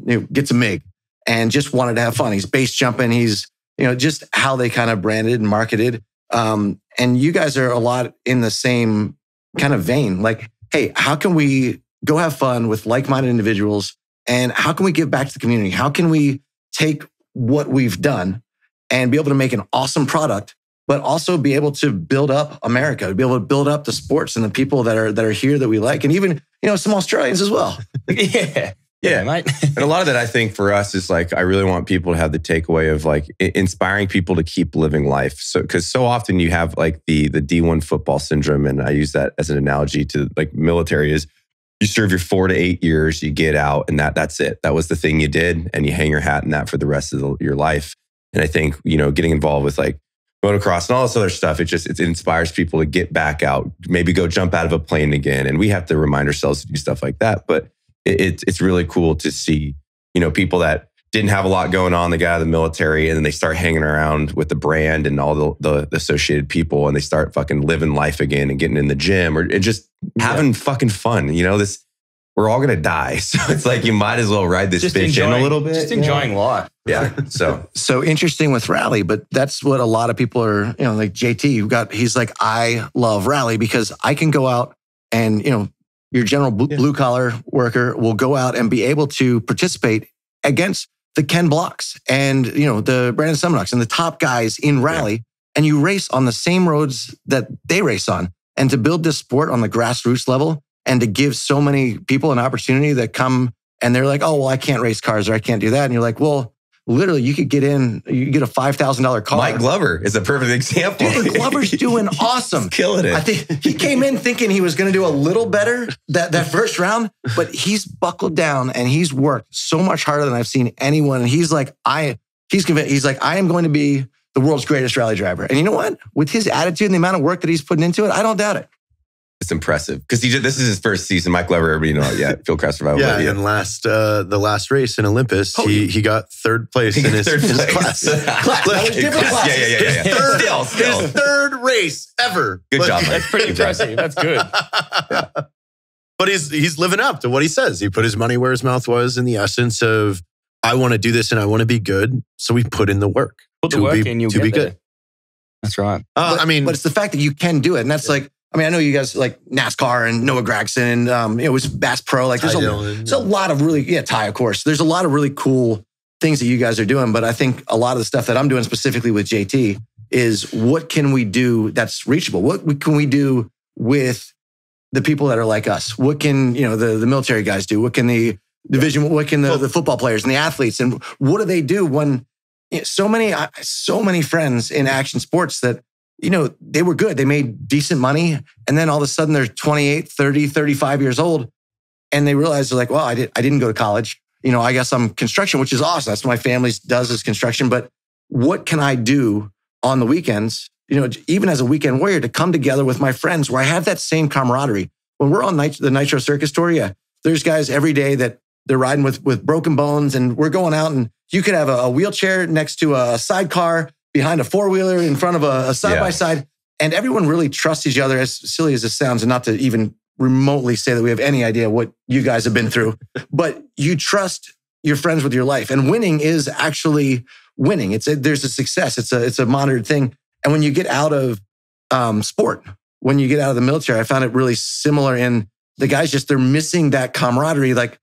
MiG and just wanted to have fun. He's base jumping. He's, just how they kind of branded and marketed. And you guys are a lot in the same kind of vein. Like, hey, how can we go have fun with like-minded individuals? And how can we give back to the community? How can we take what we've done and be able to make an awesome product, but also be able to build up America, be able to build up the sports and the people that are here that we like, and even some Australians as well. Yeah, mate. And a lot of that, I think, for us is like, I really want people to have the takeaway of like inspiring people to keep living life. So, because so often you have like the D1 football syndrome, and I use that as an analogy to like military is you serve your 4 to 8 years, you get out, and that's it. That was the thing you did, and you hang your hat in that for the rest of your life. And I think getting involved with like motocross and all this other stuff, it inspires people to get back out, maybe go jump out of a plane again. And we have to remind ourselves to do stuff like that. But it's really cool to see, people that didn't have a lot going on. They got out of the military, and then they start hanging around with the brand and all the associated people, and they start fucking living life again and getting in the gym and just having fucking fun. You know, we're all gonna die, so it's like you might as well ride this bitch in a little bit. Just enjoying life. Yeah. So interesting with rally, but that's what a lot of people are, you know, like JT, he's like, I love rally because I can go out and, you know, your general blue collar worker will go out and be able to participate against the Ken Blocks and, you know, the Brandon Semenukes and the top guys in rally. And you race on the same roads that they race on. And to build this sport on the grassroots level and to give so many people an opportunity that come and they're like, oh, well, I can't race cars or I can't do that. And you're like, well, literally, you could get a $5,000 car. Mike Glover is a perfect example. Dude, Glover's doing awesome. He's killing it. I think he came in thinking he was going to do a little better that first round, but he's buckled down and he's worked so much harder than I've seen anyone. And he's like, he's convinced. He's like, I am going to be the world's greatest rally driver. And you know what? With his attitude and the amount of work that he's putting into it, I don't doubt it. It's impressive because this is his first season. Mike Glover, everybody know it. Yeah, Field Craft Survival. Yeah, and the last race in Olympus, he got third place in his class. Different classes. Yeah. Still. His third race ever. Good job, Mike. That's pretty impressive. That's good. But he's living up to what he says. He put his money where his mouth was in the essence of, I want to do this and I want to be good. So we put in the work. Put the work in, you'll get there. That's right. But it's the fact that you can do it. And that's like, I mean, I know you guys like NASCAR and Noah Gragson and, it was Bass Pro. Like there's a lot of really, Ty, of course. There's a lot of really cool things that you guys are doing. But I think a lot of the stuff that I'm doing specifically with JT is what can we do that's reachable? What can we do with the people that are like us? What can, the military guys do? What can the division, what can the football players and the athletes, and what do they do when so many friends in action sports that, they were good. They made decent money. And then all of a sudden they're 28, 30, 35 years old. And they realize they're like, well, I didn't go to college. I guess I'm construction, which is awesome. That's what my family does is construction. But what can I do on the weekends, even as a weekend warrior, to come together with my friends where I have that same camaraderie? When we're on the Nitro Circus tour, there's guys every day that they're riding with broken bones, and we're going out, and you could have a wheelchair next to a sidecar, behind a four-wheeler, in front of a side-by-side. And everyone really trusts each other, as silly as this sounds, and not to even remotely say that we have any idea what you guys have been through. But you trust your friends with your life. And winning is actually winning. There's a success. It's a monitored thing. And when you get out of sport, when you get out of the military, I found it really similar in the guys they're missing that camaraderie. Like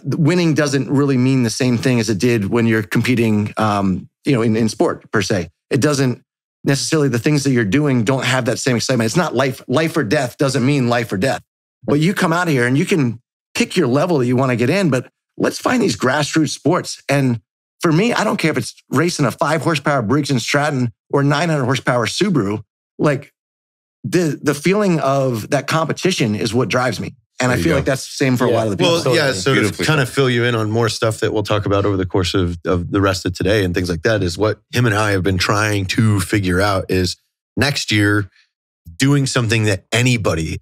winning doesn't really mean the same thing as it did when you're competing in sport per se. It doesn't necessarily, the things that you're doing don't have that same excitement. It's not life or death doesn't mean life or death. But you come out here and you can pick your level that you want to get in, but let's find these grassroots sports. And for me, I don't care if it's racing a 5 horsepower Briggs & Stratton or 900 horsepower Subaru. Like the feeling of that competition is what drives me. And I feel like that's the same for a lot of the people. Well, so to kind of fill you in on more stuff that we'll talk about over the course of the rest of today and things like that, is what him and I have been trying to figure out is next year doing something that anybody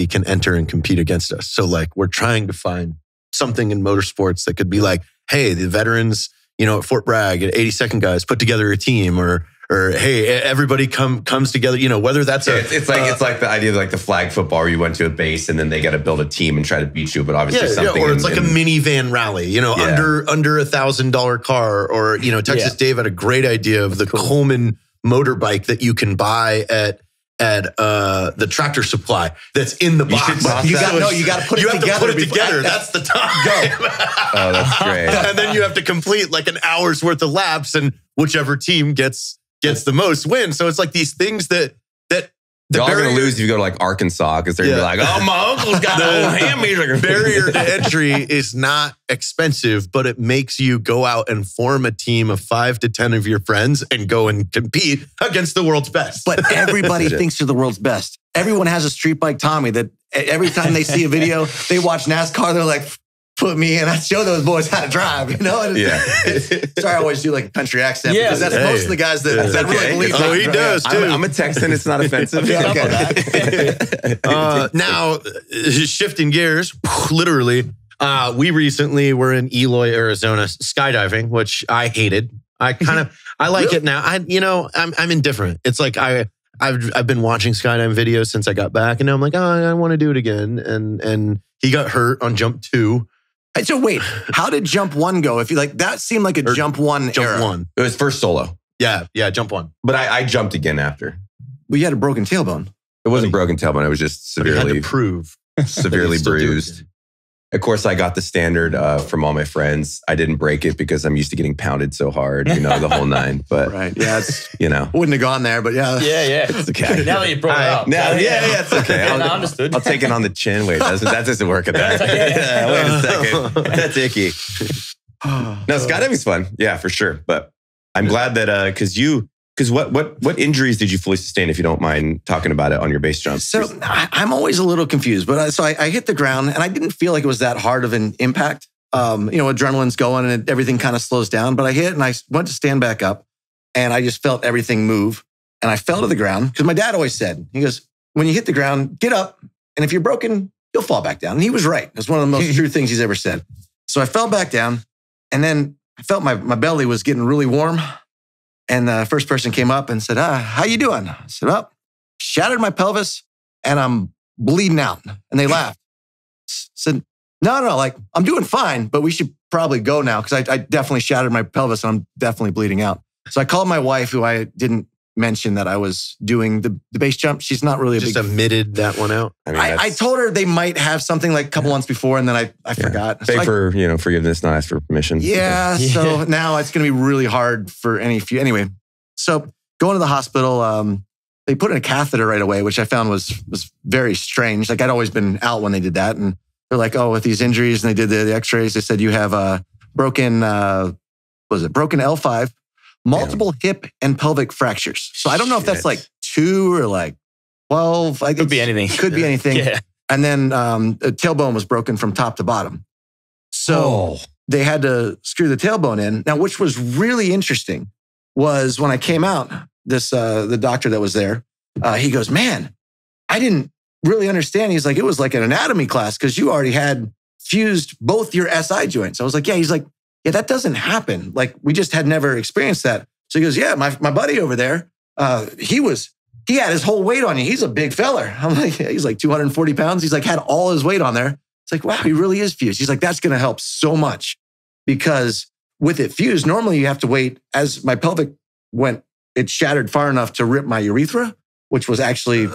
can enter and compete against us. So like we're trying to find something in motorsports that could be like, hey, the veterans, at Fort Bragg at 82nd guys put together a team, or hey, everybody comes together. Whether that's it's like the idea of like the flag football where you went to a base and then they got to build a team and try to beat you. But obviously something, or it's like a minivan rally. Under $1,000 car, or Texas Dave had a great idea of the Coleman motorbike that you can buy at the Tractor Supply that's in the box. You got to put it together. You have to put it together. That's the time. Go. Oh, that's great. And then you have to complete like an hour's worth of laps, and whichever team gets the most wins. So it's like these things that you're all going to lose if you go to like Arkansas, because they're going to be like, oh, my uncle's got the whole hand meter. Barrier to entry is not expensive, but it makes you go out and form a team of 5 to 10 of your friends and go and compete against the world's best. But everybody thinks they're the world's best. Everyone has a street bike Tommy that every time they see a video, they watch NASCAR, they're like, put me in. I show those boys how to drive, Sorry, I always do like a country accent because that's most of the guys that really believe that. Oh, he does too. I'm a Texan. It's not offensive. Now, shifting gears, literally, We recently were in Eloy, Arizona, skydiving, which I hated. I like it now. I'm indifferent. It's like I've been watching skydiving videos since I got back, and now I'm like, I want to do it again. And he got hurt on jump 2. So wait, how did jump 1 go? If you like, that seemed like a jump 1 Jump era. 1. It was first solo, Yeah, jump 1. but I jumped again after. But you had a broken tailbone. It wasn't broken tailbone. It was just But he had severely to prove. severely still do it bruised. again. Of course, I got the standard from all my friends. I didn't break it because I'm used to getting pounded so hard, the whole 9. But Right. Yeah. It's, Wouldn't wouldn't have gone there, but yeah. Yeah. it's okay. Now that you brought it up. Now, yeah, it's okay. Yeah, no, understood. I'll take it on the chin. Wait, that doesn't work at that. Yeah. Wait a second. That's icky. No, skydiving's fun. Yeah, for sure. But I'm glad that because what injuries did you fully sustain, if you don't mind talking about it, on your base jump? So I'm always a little confused, but I hit the ground and I didn't feel like it was that hard of an impact. Adrenaline's going and everything kind of slows down, but I hit and I went to stand back up and I just felt everything move and I fell to the ground because my dad always said, he goes, when you hit the ground, get up. And if you're broken, you'll fall back down. And he was right. It's one of the most true things he's ever said. So I fell back down and then I felt my belly was getting really warm. And the first person came up and said, how you doing? I said, oh, shattered my pelvis and I'm bleeding out. And they laughed. Said, no, like I'm doing fine, but we should probably go now because I definitely shattered my pelvis and I'm definitely bleeding out. So I called my wife, who I didn't mention that I was doing the base jump. She's not really Just admitted that one out. I told her they might have something like a couple months before and then I forgot. Beg for forgiveness, not ask for permission. Yeah. So now it's going to be really hard for anyway. So going to the hospital, they put in a catheter right away, which I found was very strange. Like I'd always been out when they did that. And they're like, oh, with these injuries, and they did the x-rays, they said you have a broken L5, multiple hip and pelvic fractures. So I don't know if that's like 2 or like 12. Could be anything. Could be anything. Yeah. And then the tailbone was broken from top to bottom. So they had to screw the tailbone in. Now, which was really interesting was when I came out, the doctor that was there, he goes, man, I didn't really understand. He's like, it was like an anatomy class because you already had fused both your SI joints. I was like, yeah. He's like, yeah, that doesn't happen. Like we just had never experienced that. So he goes, yeah, my buddy over there, he had his whole weight on you. He's a big feller. I'm like, yeah, he's like 240 pounds. He's like had all his weight on there. It's like, wow, he really is fused. He's like, that's going to help so much because with it fused, normally you have to wait as my pelvic went, it shattered far enough to rip my urethra, which was actually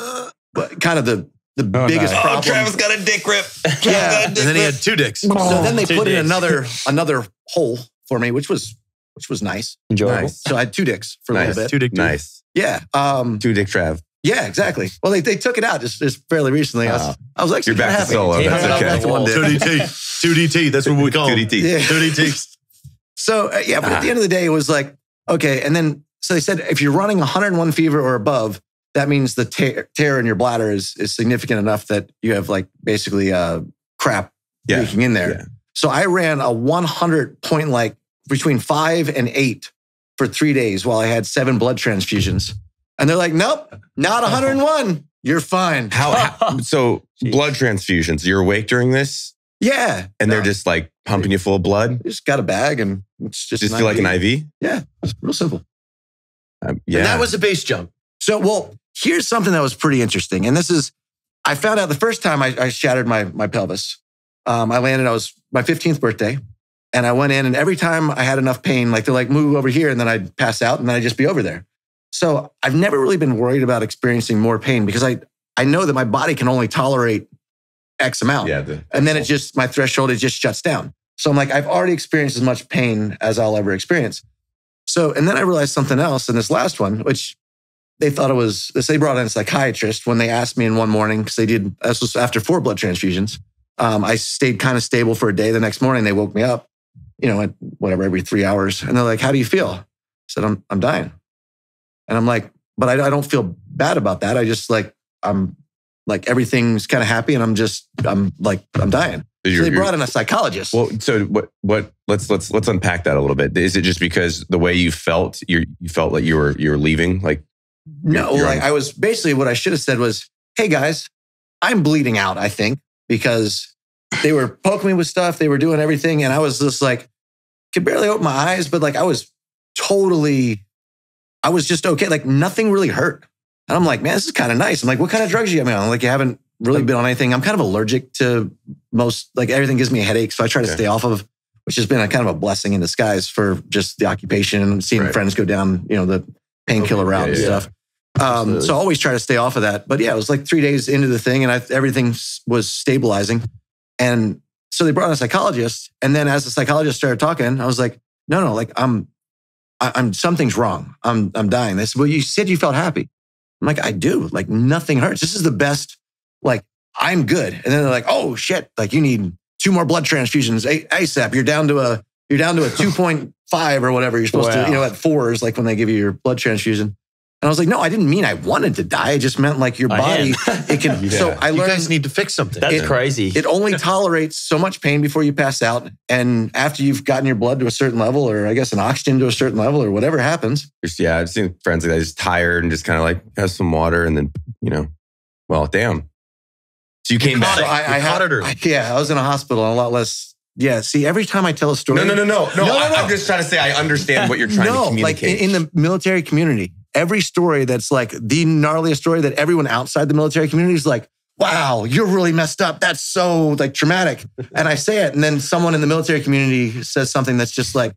kind of the biggest problem. Travis got a dick rip. Yeah. And then he had 2 dicks. So then they put in dicks. another hole for me, which was nice. Enjoyable. Nice. So I had 2 dicks for a Nice. little bit. 2 dick. Nice. Yeah. 2 dick Trav. Yeah, exactly. Well, they took it out just fairly recently. I was actually You're back happy. to solo. Yeah, That's okay. that's one. 2DT. 2DT. That's what we call 2DT. Yeah. 2DT. So but at the end of the day, it was like, okay. And then, so they said, if you're running 101 fever or above, that means the tear in your bladder is significant enough that you have like basically crap leaking in there. Yeah. So I ran a 100 point, like between 5 and 8 for 3 days while I had 7 blood transfusions. And they're like, nope, not 101. You're fine. So blood transfusions, you're awake during this? Yeah. And they're just like pumping you full of blood? You just got a bag and it's just Just feel like an IV? Yeah. It's real simple. Yeah. And that was a base jump. So, well, here's something that was pretty interesting. And this is, I found out the first time I shattered my pelvis. I landed, I was my 15th birthday. And I went in and every time I had enough pain, like they're like, move over here. And then I'd pass out and then I'd just be over there. So I've never really been worried about experiencing more pain because I know that my body can only tolerate X amount. Yeah. And then it just, my threshold, it just shuts down. So I'm like, I've already experienced as much pain as I'll ever experience. So, and then I realized something else in this last one, which they thought it was, they brought in a psychiatrist when they asked me in one morning, because this was after 4 blood transfusions. I stayed kind of stable for a day. The next morning, they woke me up, at whatever, every 3 hours. And they're like, how do you feel? I said, I'm dying. And I'm like, but I don't feel bad about that. I just I'm like, everything's kind of happy and I'm dying. So they brought in a psychologist. Well, so what? Let's unpack that a little bit. Is it just because the way you felt, you felt like you were leaving? Like, no, I was basically, what I should have said was, hey guys, I'm bleeding out, I think, because they were poking me with stuff. They were doing everything. And I was just like, could barely open my eyes, but like I was just okay. Like nothing really hurt. And I'm like, man, this is kind of nice. I'm like, what kind of drugs you have me on? Like, you haven't really been on anything. I'm kind of allergic to most, like everything gives me a headache. So I try to stay off of, which has been a kind of a blessing in disguise for just the occupation and seeing friends go down, the painkiller route and stuff. So I always try to stay off of that. But yeah, it was like 3 days into the thing and everything was stabilizing. And so they brought in a psychologist. And then as the psychologist started talking, I was like, no, like I'm something's wrong. I'm dying. They said, well, you said you felt happy. I'm like, I do. Like nothing hurts. This is the best. Like I'm good. And then they're like, oh shit, like you need 2 more blood transfusions ASAP. You're down to a 2.5 or whatever. You're supposed to, at 4s, like when they give you your blood transfusion. And I was like, no, I didn't mean I wanted to die. I just meant like your body, it can. So I learned. You guys need to fix something. That's crazy. It only tolerates so much pain before you pass out. And after you've gotten your blood to a certain level, or I guess an oxygen to a certain level, or whatever happens. Yeah, I've seen friends like that, just tired and just kind of like have some water and then, well, damn. So you came back. So I was in a hospital and a lot less. Yeah. See, every time I tell a story. No. I'm just trying to say I understand what you're trying to communicate. Like in the military community, every story that's like the gnarliest story that everyone outside the military community is like, wow, you're really messed up. That's so like traumatic. And I say it, and then someone in the military community says something that's just like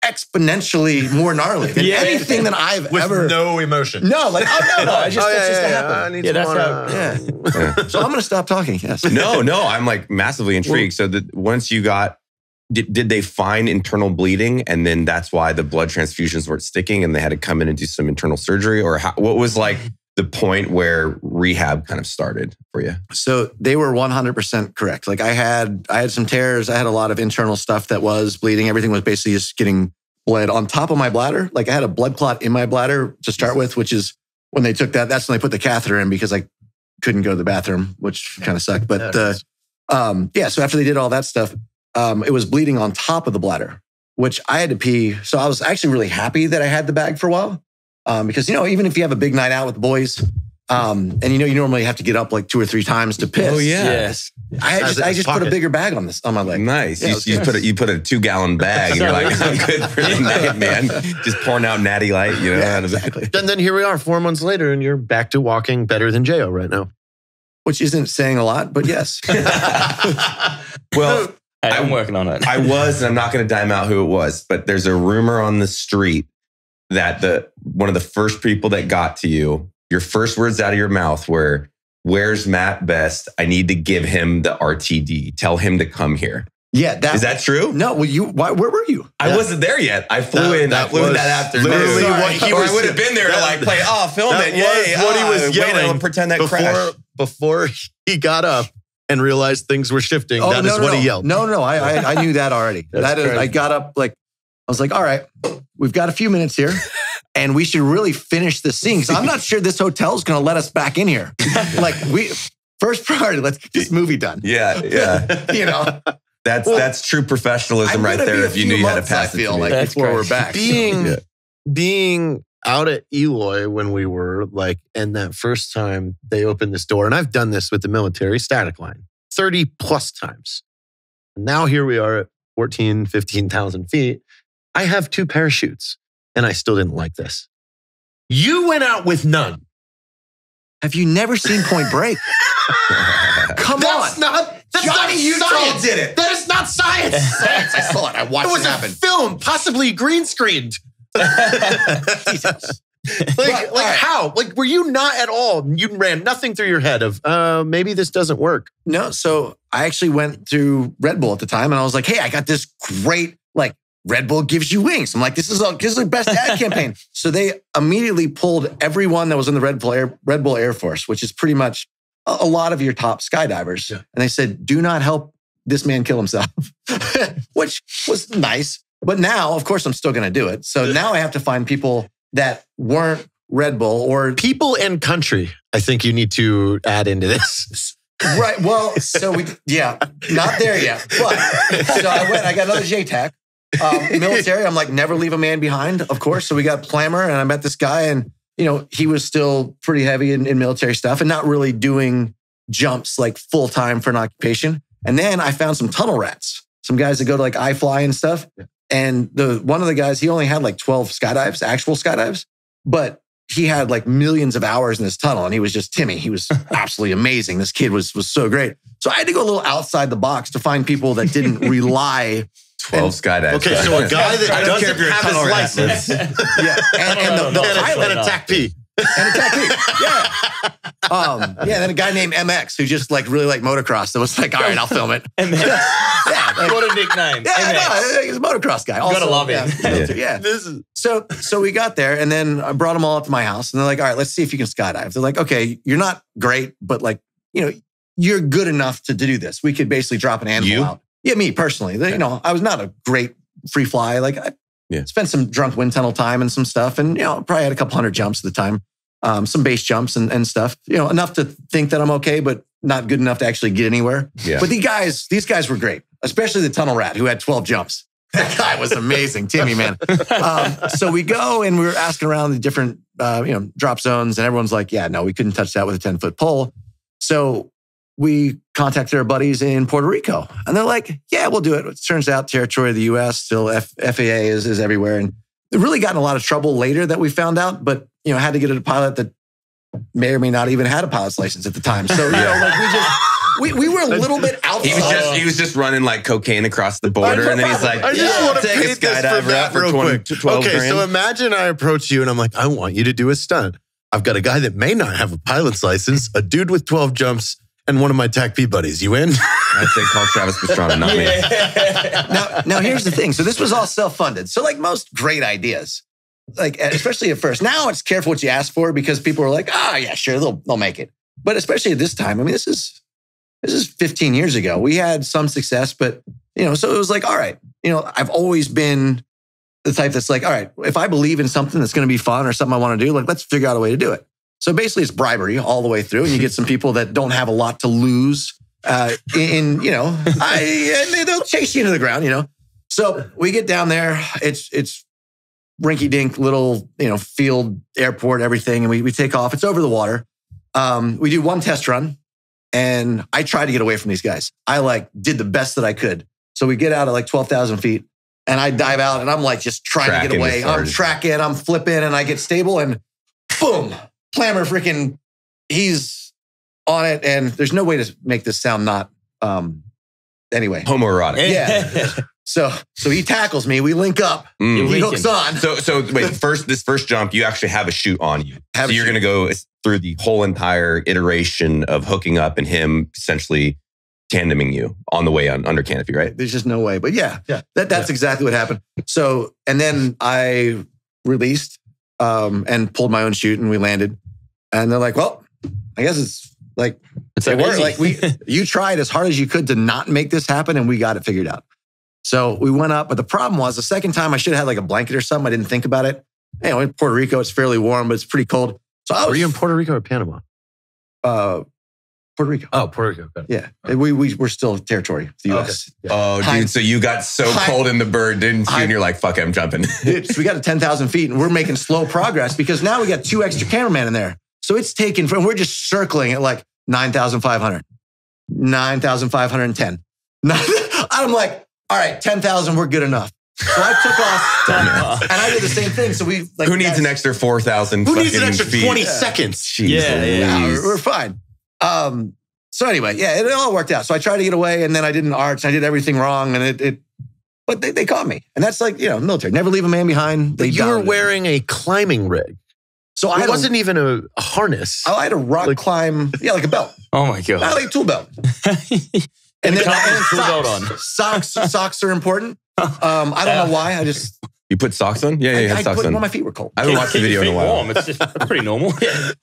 exponentially more gnarly than anything that I've ever. No emotion. No, like, no. That's just happened. So I'm going to stop talking. Yes. No, I'm like massively intrigued. So once you got, did they find internal bleeding, and then that's why the blood transfusions weren't sticking, and they had to come in and do some internal surgery, or what was like the point where rehab kind of started for you? So they were 100% correct. Like I had some tears. I had a lot of internal stuff that was bleeding. Everything was basically just getting bled on top of my bladder. Like I had a blood clot in my bladder to start with, which is when they took that. That's when they put the catheter in because I couldn't go to the bathroom, which kind of sucked. But so after they did all that stuff, it was bleeding on top of the bladder, which I had to pee. So I was actually really happy that I had the bag for a while. Because, even if you have a big night out with the boys, and you normally have to get up like 2 or 3 times to piss. Oh, yeah. Yes. I just put a bigger bag on my leg. Nice. Yeah, you put a 2-gallon bag and you're like, I'm good for the night, man. Just pouring out Natty Light, Yeah, exactly. And then here we are 4 months later and you're back to walking better than J.O. right now. Which isn't saying a lot, but yes. Well, I'm working on it. I was, and I'm not going to dime out who it was, but there's a rumor on the street that one of the first people that got to you, your first words out of your mouth were, "Where's Matt Best? I need to give him the RTD. Tell him to come here." Yeah, is that true? No, where were you? I wasn't there yet. I flew in. I flew in that afternoon. I would have been there to like play. Oh, film it! Yay! What he was yelling. Pretend that crashed before he got up and realized things were shifting. That is what he yelled. No, I knew that already. I got up like. I was like, all right, we've got a few minutes here and we should really finish this scene because I'm not sure this hotel's going to let us back in here. Like first priority, let's get this movie done. Yeah. That's true professionalism right there if you knew you had to pass it. I feel like before we're back. Being out at Eloy when we were like, and that first time they opened this door, and I've done this with the military static line 30 plus times. And now here we are at 14, 15,000 feet. I have 2 parachutes and I still didn't like this. You went out with none. Have you never seen Point Break? Come on. That's Johnny Utah did it. That is not science. I saw it. I watched it happen. It was a film, possibly green screened. How? Like, were you not at all? You ran nothing through your head of, maybe this doesn't work. No. So I actually went through Red Bull at the time and I was like, hey, I got this great, Red Bull gives you wings. I'm like, this is the best ad campaign. So they immediately pulled everyone that was in the Red Bull Air Force, which is pretty much a lot of your top skydivers. Yeah. And they said, do not help this man kill himself, which was nice. But now, of course, I'm still going to do it. So now I have to find people that weren't Red Bull or... People and country, I think you need to add into this. Right. Well, so not there yet. But so I got another JTAC. Military, I'm like, never leave a man behind, of course. So we got Plammer and I met this guy and, he was still pretty heavy in military stuff and not really doing jumps like full time for an occupation. And then I found some tunnel rats, some guys that go to like iFly and stuff. And one of the guys, he only had like 12 skydives, actual skydives, but he had like millions of hours in this tunnel, and he was just Timmy. He was absolutely amazing. This kid was so great. So I had to go a little outside the box to find people that didn't rely. 12 skydives. Okay, so a guy that I don't care doesn't if you're a have his tunnel rat. license and the pilot and a TAC-P. and a technique. Then a guy named MX who just like really liked motocross. That was like, all right, I'll film it. What a nickname. No, he's a motocross guy. Gotta love him. Yeah. This is So we got there, and then I brought them all up to my house, and they're like, all right, let's see if you can skydive. They're like, okay, you're not great, but like, you're good enough to do this. We could basically drop an animal out. Yeah, me personally. I was not a great free fly. Like I spent some drunk wind tunnel time and some stuff, and probably had a couple hundred jumps at the time. Some base jumps and stuff, enough to think that I'm okay, but not good enough to actually get anywhere. Yeah. But these guys were great, especially the tunnel rat who had 12 jumps. That guy was amazing, Timmy, man. So we go and we were asking around the different, drop zones, and everyone's like, yeah, no, we couldn't touch that with a 10-foot pole. So we contacted our buddies in Puerto Rico, and they're like, yeah, we'll do it. It turns out territory of the U.S., still FAA is everywhere. And it really got in a lot of trouble later that we found out, but had to get a pilot that may or may not even had a pilot's license at the time. So we were a little bit outside. He was just running like cocaine across the border, and then he's like, I just want to take a paint this skydive for route that for real 12 quick. grand. Okay, so imagine I approach you and I'm like, I want you to do a stunt. I've got a guy that may not have a pilot's license, a dude with 12 jumps, and one of my TAC-P buddies. You in? I'd say call Travis Pastrana, not me. Now here's the thing. So this was all self-funded. So like most great ideas, like especially at first. Now it's careful what you ask for, because people are like, yeah, sure, they'll make it. But especially at this time, I mean, this is 15 years ago. We had some success, but so it was like, all right, I've always been the type that's like, all right, if I believe in something that's going to be fun or something I want to do, like let's figure out a way to do it. So basically, it's bribery all the way through, and you get some people that don't have a lot to lose. And they'll chase you into the ground. So we get down there. It's rinky-dink little field, airport, everything, and we take off. It's over the water. We do one test run, and I tried to get away from these guys. I did the best that I could. So we get out at like 12,000 feet, and I dive out, and I'm like just trying to get away. I'm tracking, I'm flipping, and I get stable, and boom. Clamor freaking, he's on it, and there's no way to make this sound not, anyway. Homoerotic. Yeah. So he tackles me, we link up, he hooks on. So wait, this first jump, you actually have a chute on you. So you're going to go through the whole entire iteration of hooking up and him essentially tandeming you on the way under canopy, right? There's just no way, but that's exactly what happened. So, and then I released and pulled my own chute, and we landed. And they're like, well, I guess it's like, it worked. Like you tried as hard as you could to not make this happen, and we got it figured out. So we went up, but the problem was the second time I should have had like a blanket or something. I didn't think about it. In Puerto Rico, it's fairly warm, but it's pretty cold. So were you in Puerto Rico or Panama? Puerto Rico. Oh, Puerto Rico. Yeah. We're still territory of the U.S. Okay. Oh, dude. So you got so cold in the bird, didn't you? And you're like, fuck it, I'm jumping. Dude, so we got to 10,000 feet, and we're making slow progress because now we got 2 extra cameramen in there. So it's taken from, we're just circling at like 9,500, 9,510. I'm like, all right, 10,000, we're good enough. So I took off, and I did the same thing. So we who needs an extra 4,000? Who needs an extra feet? 20 seconds? Jeez, yeah, we're fine. So anyway, it all worked out. So I tried to get away, and then I did an arch. I did everything wrong, and but they caught me, and that's like military. Never leave a man behind. You were wearing a climbing rig. So it wasn't even a harness. I had a rock climb, like a belt. Oh my God. I like a tool belt. and then socks are important. I don't know why. You put socks on? Yeah, you had socks on. When my feet were cold. I haven't watched the video in a while. Warm. It's just pretty normal.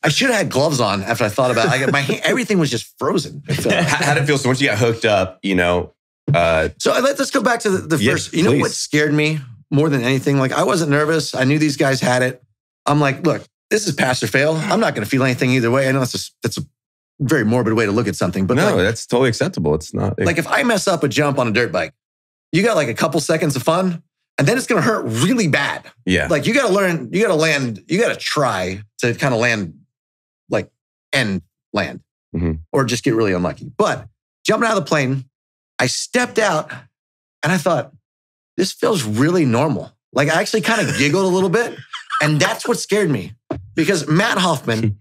I should have had gloves on after I thought about it. My hand, everything was just frozen. How did it feel? So once you got hooked up, So let's go back to the first. You know what scared me more than anything? Like I wasn't nervous. I knew these guys had it. I'm like, look, this is pass or fail. I'm not going to feel anything either way. I know that's a very morbid way to look at something, but no, that's totally acceptable. It's not like if I mess up a jump on a dirt bike, you got like a couple seconds of fun, and then it's going to hurt really bad. Yeah, like you got to learn, you got to land, you got to try to kind of land, like end land, or just get really unlucky. But jumping out of the plane, I stepped out and I thought, this feels really normal. Like I actually kind of giggled a little bit. And that's what scared me because Matt Hoffman,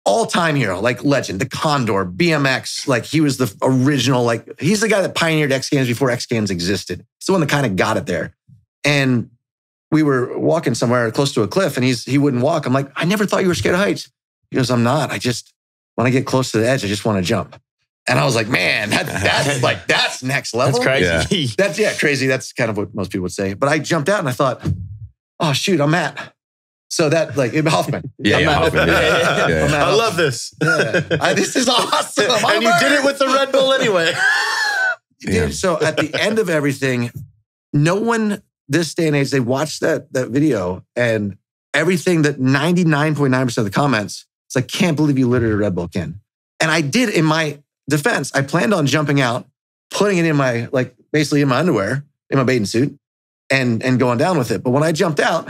all-time hero, like legend, the Condor, BMX, like he was the original, like he's the guy that pioneered X Games before X Games existed. He's the one that kind of got it there. And we were walking somewhere close to a cliff and he wouldn't walk. I'm like, I never thought you were scared of heights. He goes, I'm not. I just, when I get close to the edge, I just want to jump. And I was like, man, that's next level. That's crazy. That's crazy. That's kind of what most people would say. But I jumped out and I thought, oh shoot, I'm Matt. So that like Hoffman. Hoffman. I love this. Yeah. This is awesome. And you did it with the Red Bull anyway. Dude, so at the end of everything, no one this day and age, they watched that video and everything that 99.9% of the comments, it's like, can't believe you littered a Red Bull can. And I did in my defense. I planned on jumping out, putting it in my, like basically in my underwear, in my bathing suit and going down with it. But when I jumped out,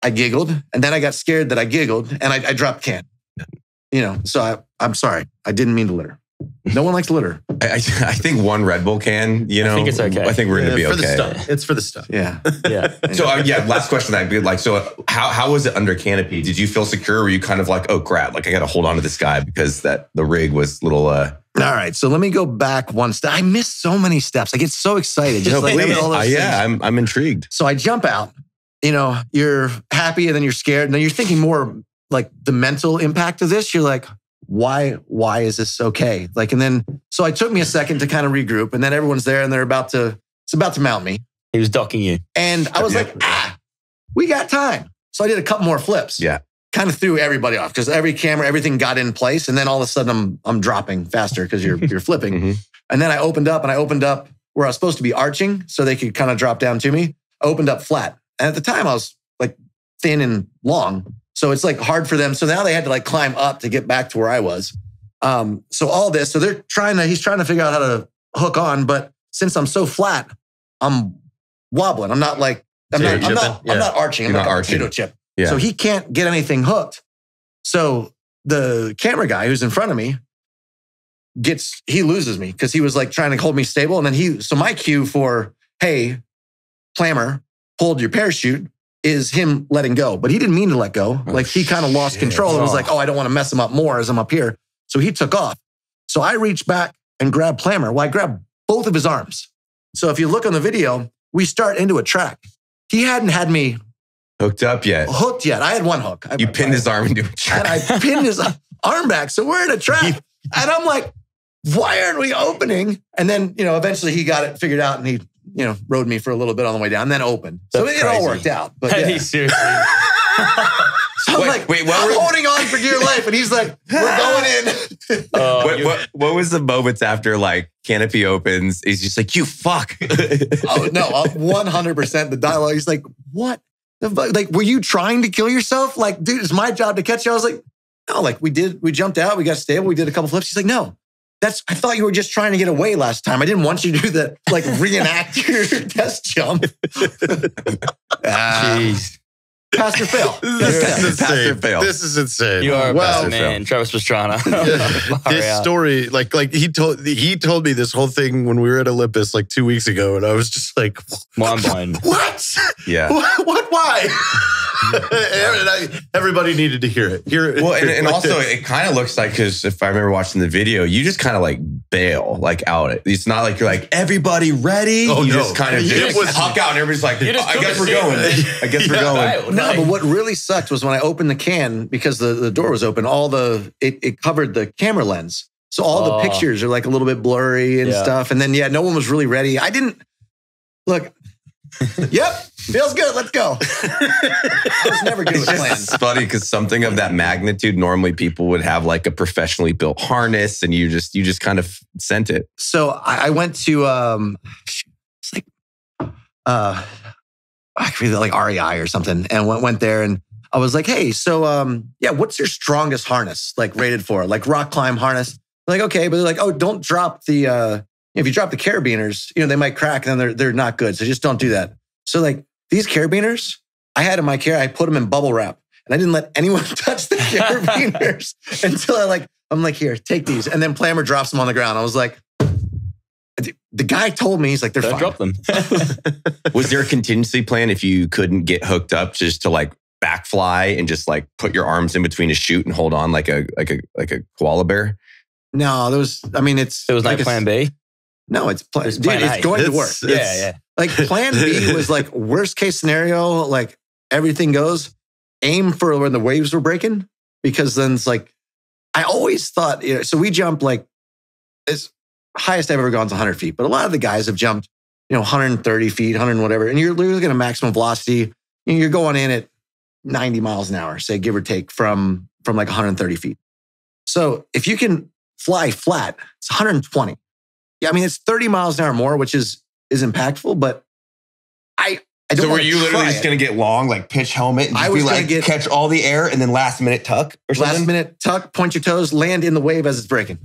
I giggled, and then I got scared that I giggled, and I dropped can. You know, so I'm sorry. I didn't mean to litter. No one likes litter. I think one Red Bull can, you know. I think it's okay. I think we're going to be for okay. the stuff. It's for the stuff. Yeah. Yeah. So last question I'd be like, so how was it under canopy? Did you feel secure? Were you kind of like, oh crap, like I got to hold on to this guy because the rig was little. All right, so let me go back one step. I missed so many steps. I get so excited. Just like all those things. I'm intrigued. So I jump out. You know, you're happy and then you're scared. And then you're thinking more like the mental impact of this. You're like, why is this okay? Like, and then, so it took me a second to kind of regroup and then everyone's there and it's about to mount me. He was docking you. And I was like, we got time. So I did a couple more flips. Yeah. Kind of threw everybody off because every camera, everything got in place. And then all of a sudden I'm dropping faster because you're flipping. Mm-hmm. And then I opened up where I was supposed to be arching so they could kind of drop down to me. I opened up flat. And at the time I was like thin and long. So it's like hard for them. So now they had to like climb up to get back to where I was. So all this, so he's trying to figure out how to hook on. But since I'm so flat, I'm wobbling. I'm not arching. I'm not a potato chip. Yeah. So he can't get anything hooked. So the camera guy who's in front of me he loses me because he was like trying to hold me stable. And then so my cue for, hey, Plammer, hold your parachute is him letting go. But he didn't mean to let go. Like he kind of lost control and was like, I don't want to mess him up more as I'm up here. So he took off. So I reached back and grabbed Plammer. Well, I grabbed both of his arms. So if you look on the video, we start into a track. He hadn't had me hooked up yet. I had one hook. You pinned his arm into a track. And I pinned his arm back. So we're in a track. And I'm like, why aren't we opening? And then, eventually he got it figured out and he, rode me for a little bit on the way down and then opened. So it all worked out. But yeah. Seriously. So I'm like, I'm holding on for dear life. And he's like, we're going in. What was the moments after like canopy opens? He's just like, you fuck. Oh, no, 100% the dialogue. He's like, what? Like, were you trying to kill yourself? Like, dude, it's my job to catch you. I was like, no, like we jumped out, we got stable, we did a couple flips. He's like, no, I thought you were just trying to get away last time. I didn't want you to do that, like reenact your test jump. Jeez. Pastor fail. Pastor fail. This is insane. You are a bad man, Travis Pastrana. This story, like he told me this whole thing when we were at Olympus like 2 weeks ago, and I was just like, mind blown. What? Yeah. What? Why? Everybody needed to hear it. Well, and also it kind of looks like, because if I remember watching the video, you just kind of like bail like out it. It's not like you're like, everybody ready? Oh, you no. just kind of huck out and everybody's like, I guess we're going. I guess we're going. No, but what really sucked was when I opened the can, because the door was open, it covered the camera lens. So all the pictures are like a little bit blurry and stuff. And then, no one was really ready. I didn't look. Yep. Feels good. Let's go. I was never good with plans. It's funny because something of that magnitude, normally people would have like a professionally built harness and you just kind of sent it. So I went to, it's like, I forget, like REI or something, and went there and I was like, hey, so, what's your strongest harness like rated for? Like rock climb harness. Like, okay, but they're like, oh, don't drop the, if you drop the carabiners, they might crack and then they're not good. So just don't do that. So like these carabiners I had in my care, I put them in bubble wrap and I didn't let anyone touch the carabiners until I'm like, here, take these. And then Plammer drops them on the ground. I was like, the guy told me, he's like, they're Don't fine. drop them. Was there a contingency plan if you couldn't get hooked up just to like backfly and just like put your arms in between a chute and hold on like a koala bear? No, there was, I mean, it's. There was no like plan B. No, it's plan. It's Dude, plan it's A. going to work. Yeah. Like plan B was like worst case scenario, like everything goes, aim for when the waves were breaking, because then it's like, I always thought, so we jumped like, as highest I've ever gone is 100 feet, but a lot of the guys have jumped, 130 feet, 100 whatever, and you're looking at maximum velocity, you're going in at 90 miles an hour, say give or take from like 130 feet. So if you can fly flat, it's 120. Yeah, I mean, it's 30 miles an hour more, which is impactful, but I don't So were wanna you literally try just it. going to get long, like pitch helmet and I just was be gonna like, catch all the air and then last minute tuck or something? Last minute tuck, point your toes, land in the wave as it's breaking.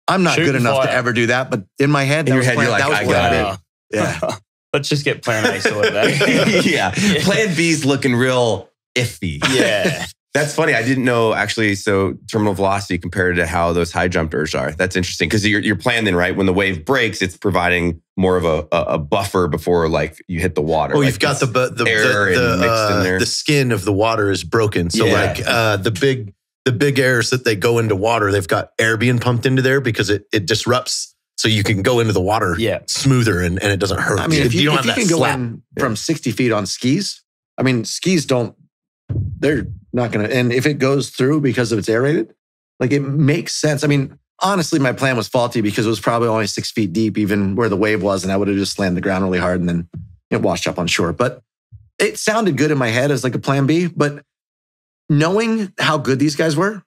I'm not Shoot good and enough to fire. ever do that, but in my head, In that your was head, plan, you're like, that was I plan got B. Yeah. Let's just get plan A sorted out. Yeah. Plan B's looking real iffy. Yeah. That's funny. I didn't know actually. So terminal velocity compared to how those high jumpers are. That's interesting because you're planning then, right? When the wave breaks, it's providing more of a buffer before like you hit the water. Oh, like you've got the air and mixed in there. the skin of the water is broken. So Yeah. like the big airs that they go into water, they've got air being pumped into there because it disrupts. So you can go into the water smoother and it doesn't hurt. I mean, if you don't have that can go slap. in from 60 feet on skis, I mean, skis they're not going to, and if it goes through because of it's aerated, like it makes sense. I mean, honestly, my plan was faulty because it was probably only 6 feet deep, even where the wave was, and I would have just slammed the ground really hard and then it washed up on shore. But it sounded good in my head as like a plan B. But knowing how good these guys were,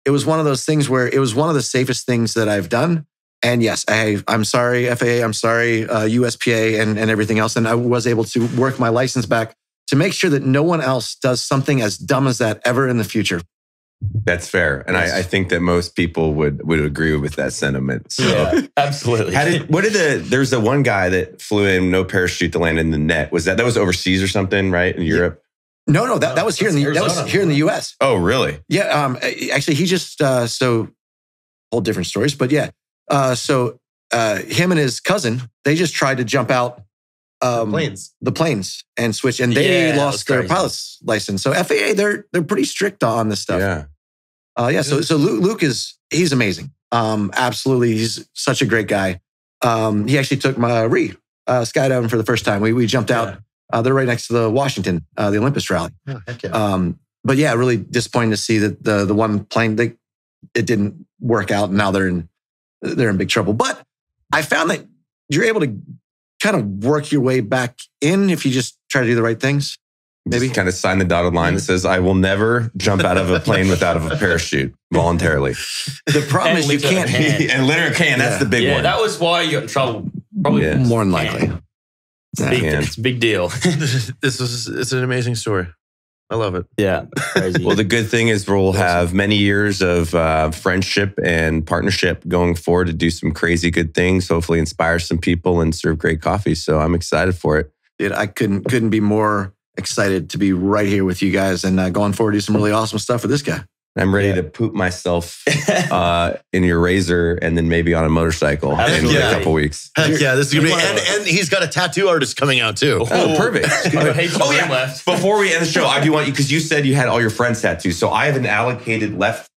it was one of those things where it was one of the safest things that I've done. And yes, I'm sorry, FAA, I'm sorry, USPA and everything else. And I was able to work my license back to make sure that no one else does something as dumb as that ever in the future. That's fair. And Yes. I think that most people would agree with that sentiment. So Yeah, absolutely. there's the one guy that flew in, no parachute to land in the net. Was that was overseas or something, right? In Europe? No, that was here in the US. Oh, really? Yeah, actually, he just so whole different stories, but yeah, so him and his cousin, they just tried to jump out the planes and switch, and they Yeah, that lost was their crazy. pilot's license. So FAA, they're pretty strict on this stuff. Yeah. So Luke he's amazing. Absolutely, he's such a great guy. He actually took my skydiving for the first time. We jumped out. They're right next to the Washington, the Olympus rally. Oh, heck yeah. But yeah, really disappointing to see that the one plane it didn't work out, and now they're in big trouble. But I found that you're able to kind of work your way back in if you just try to do the right things. Maybe Just kind of sign the dotted line that says, I will never jump out of a plane without a parachute voluntarily. the problem And is you leave it can't. at hand. And literally can. That's the big Yeah, one. that was why you got in trouble. Probably Yeah. More than likely. It's, big, Yeah. it's a big deal. It's an amazing story. I love it. Yeah, crazy. Well, the good thing is we'll have many years of friendship and partnership going forward to do some crazy good things, hopefully inspire some people and serve great coffee. So I'm excited for it. Dude, I couldn't be more excited to be right here with you guys and going forward to do some really awesome stuff with this guy. I'm ready to poop myself in your Razor and then maybe on a motorcycle in Absolutely. a couple weeks. Heck yeah, this is gonna be, You're- and he's got a tattoo artist coming out too. Oh, perfect. I've got heaps of Oh, room yeah. left. Before we end the show, I do want you, because you said you had all your friends' tattoos. So I have an allocated left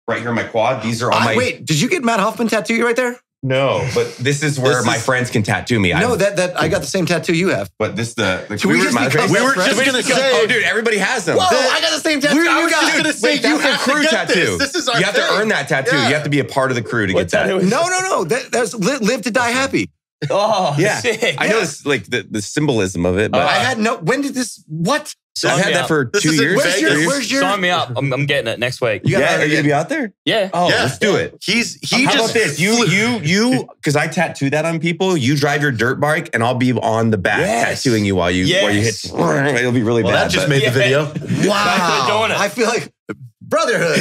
right here in my quad. These are all my... Wait, did you get Matt Hoffman tattoo you right there? No, but this is where This my is- friends can tattoo me. No, that I got the same tattoo you have. But this the Can we just become We were best just friends? gonna say, Oh, dude, everybody has them. Whoa, I got the same tattoo I you was got. just gonna say, Wait, you that's a have to crew get tattoo. this. This is our You have to thing. earn that tattoo. Yeah. You have to be a part of the crew to What get that. tattoo is- No. That's live to die happy. Oh, Yeah. sick. I know it's like the symbolism of it, but I had no. When did this? What? I've had that for This 2 is in years. Vegas. Where's your? Sign me up. I'm getting it next week. You gotta Yeah, earn are you it. gonna be out there? Yeah. Oh, Yeah. let's do it. He How just about this? You, because I tattoo that on people. You drive your dirt bike, and I'll be on the back Yes. tattooing you while you Yes. hit. It'll be really Well, bad. that just but- made the video. Wow. We're doing it. I feel like brotherhood.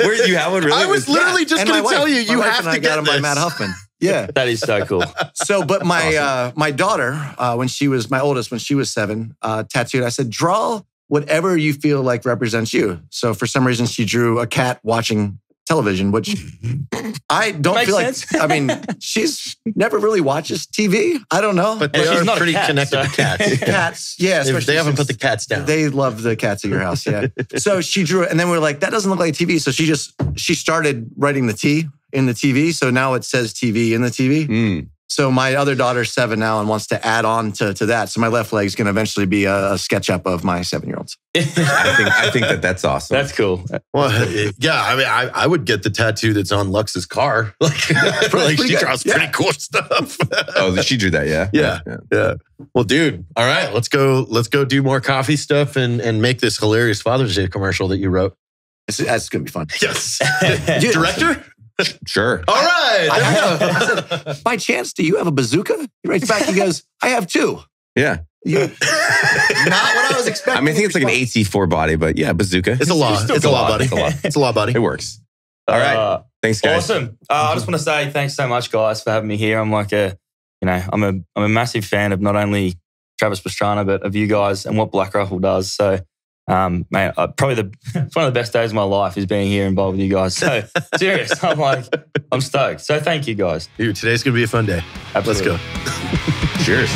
Where you have one? Really? I was literally just And going my to tell wife. you, My you wife have and I to got get him this. by Matt Huffman. Yeah. That is so cool. So, but my daughter, when she was my oldest, when she was 7, tattooed. I said, draw whatever you feel like represents you. So for some reason, she drew a cat watching television, which I don't Makes feel sense. like, I mean, she's never really watches TV. I don't know. But they Well, she's are not a pretty cat, connected to so- cats. Cats, yeah. They especially haven't put since the cats down. They love the cats at your house, yeah. So she drew it, and then we were like, that doesn't look like TV. So she started writing the T in the TV. So now it says TV in the TV. Mm. So my other daughter's 7 now and wants to add on to that. So my left leg's going to eventually be a SketchUp of my 7-year-olds. I think that's awesome. That's cool. Well, yeah, I mean, I would get the tattoo that's on Lux's car. Like she pretty good. draws pretty cool stuff. oh, she drew that, yeah. Yeah. Well, dude, all right, let's go do more coffee stuff and make this hilarious Father's Day commercial that you wrote. That's going to be fun. Yes. Dude, Director? Sure. All right. I said, by chance, do you have a bazooka? He writes back, he goes, I have 2. Yeah. Not what I was expecting. I mean, I think it's like an AC4 body, but yeah, bazooka. It's a law. still It's a law, buddy. It's a law. It's a law, buddy. It works. All right. Thanks, guys. Awesome. I just want to say thanks so much, guys, for having me here. I'm like I'm a massive fan of not only Travis Pastrana, but of you guys and what Black Rifle does. So, mate, probably it's one of the best days of my life is being here involved with you guys. So serious, I'm stoked. So thank you guys. Dude, today's going to be a fun day. Absolutely. Let's go. Cheers.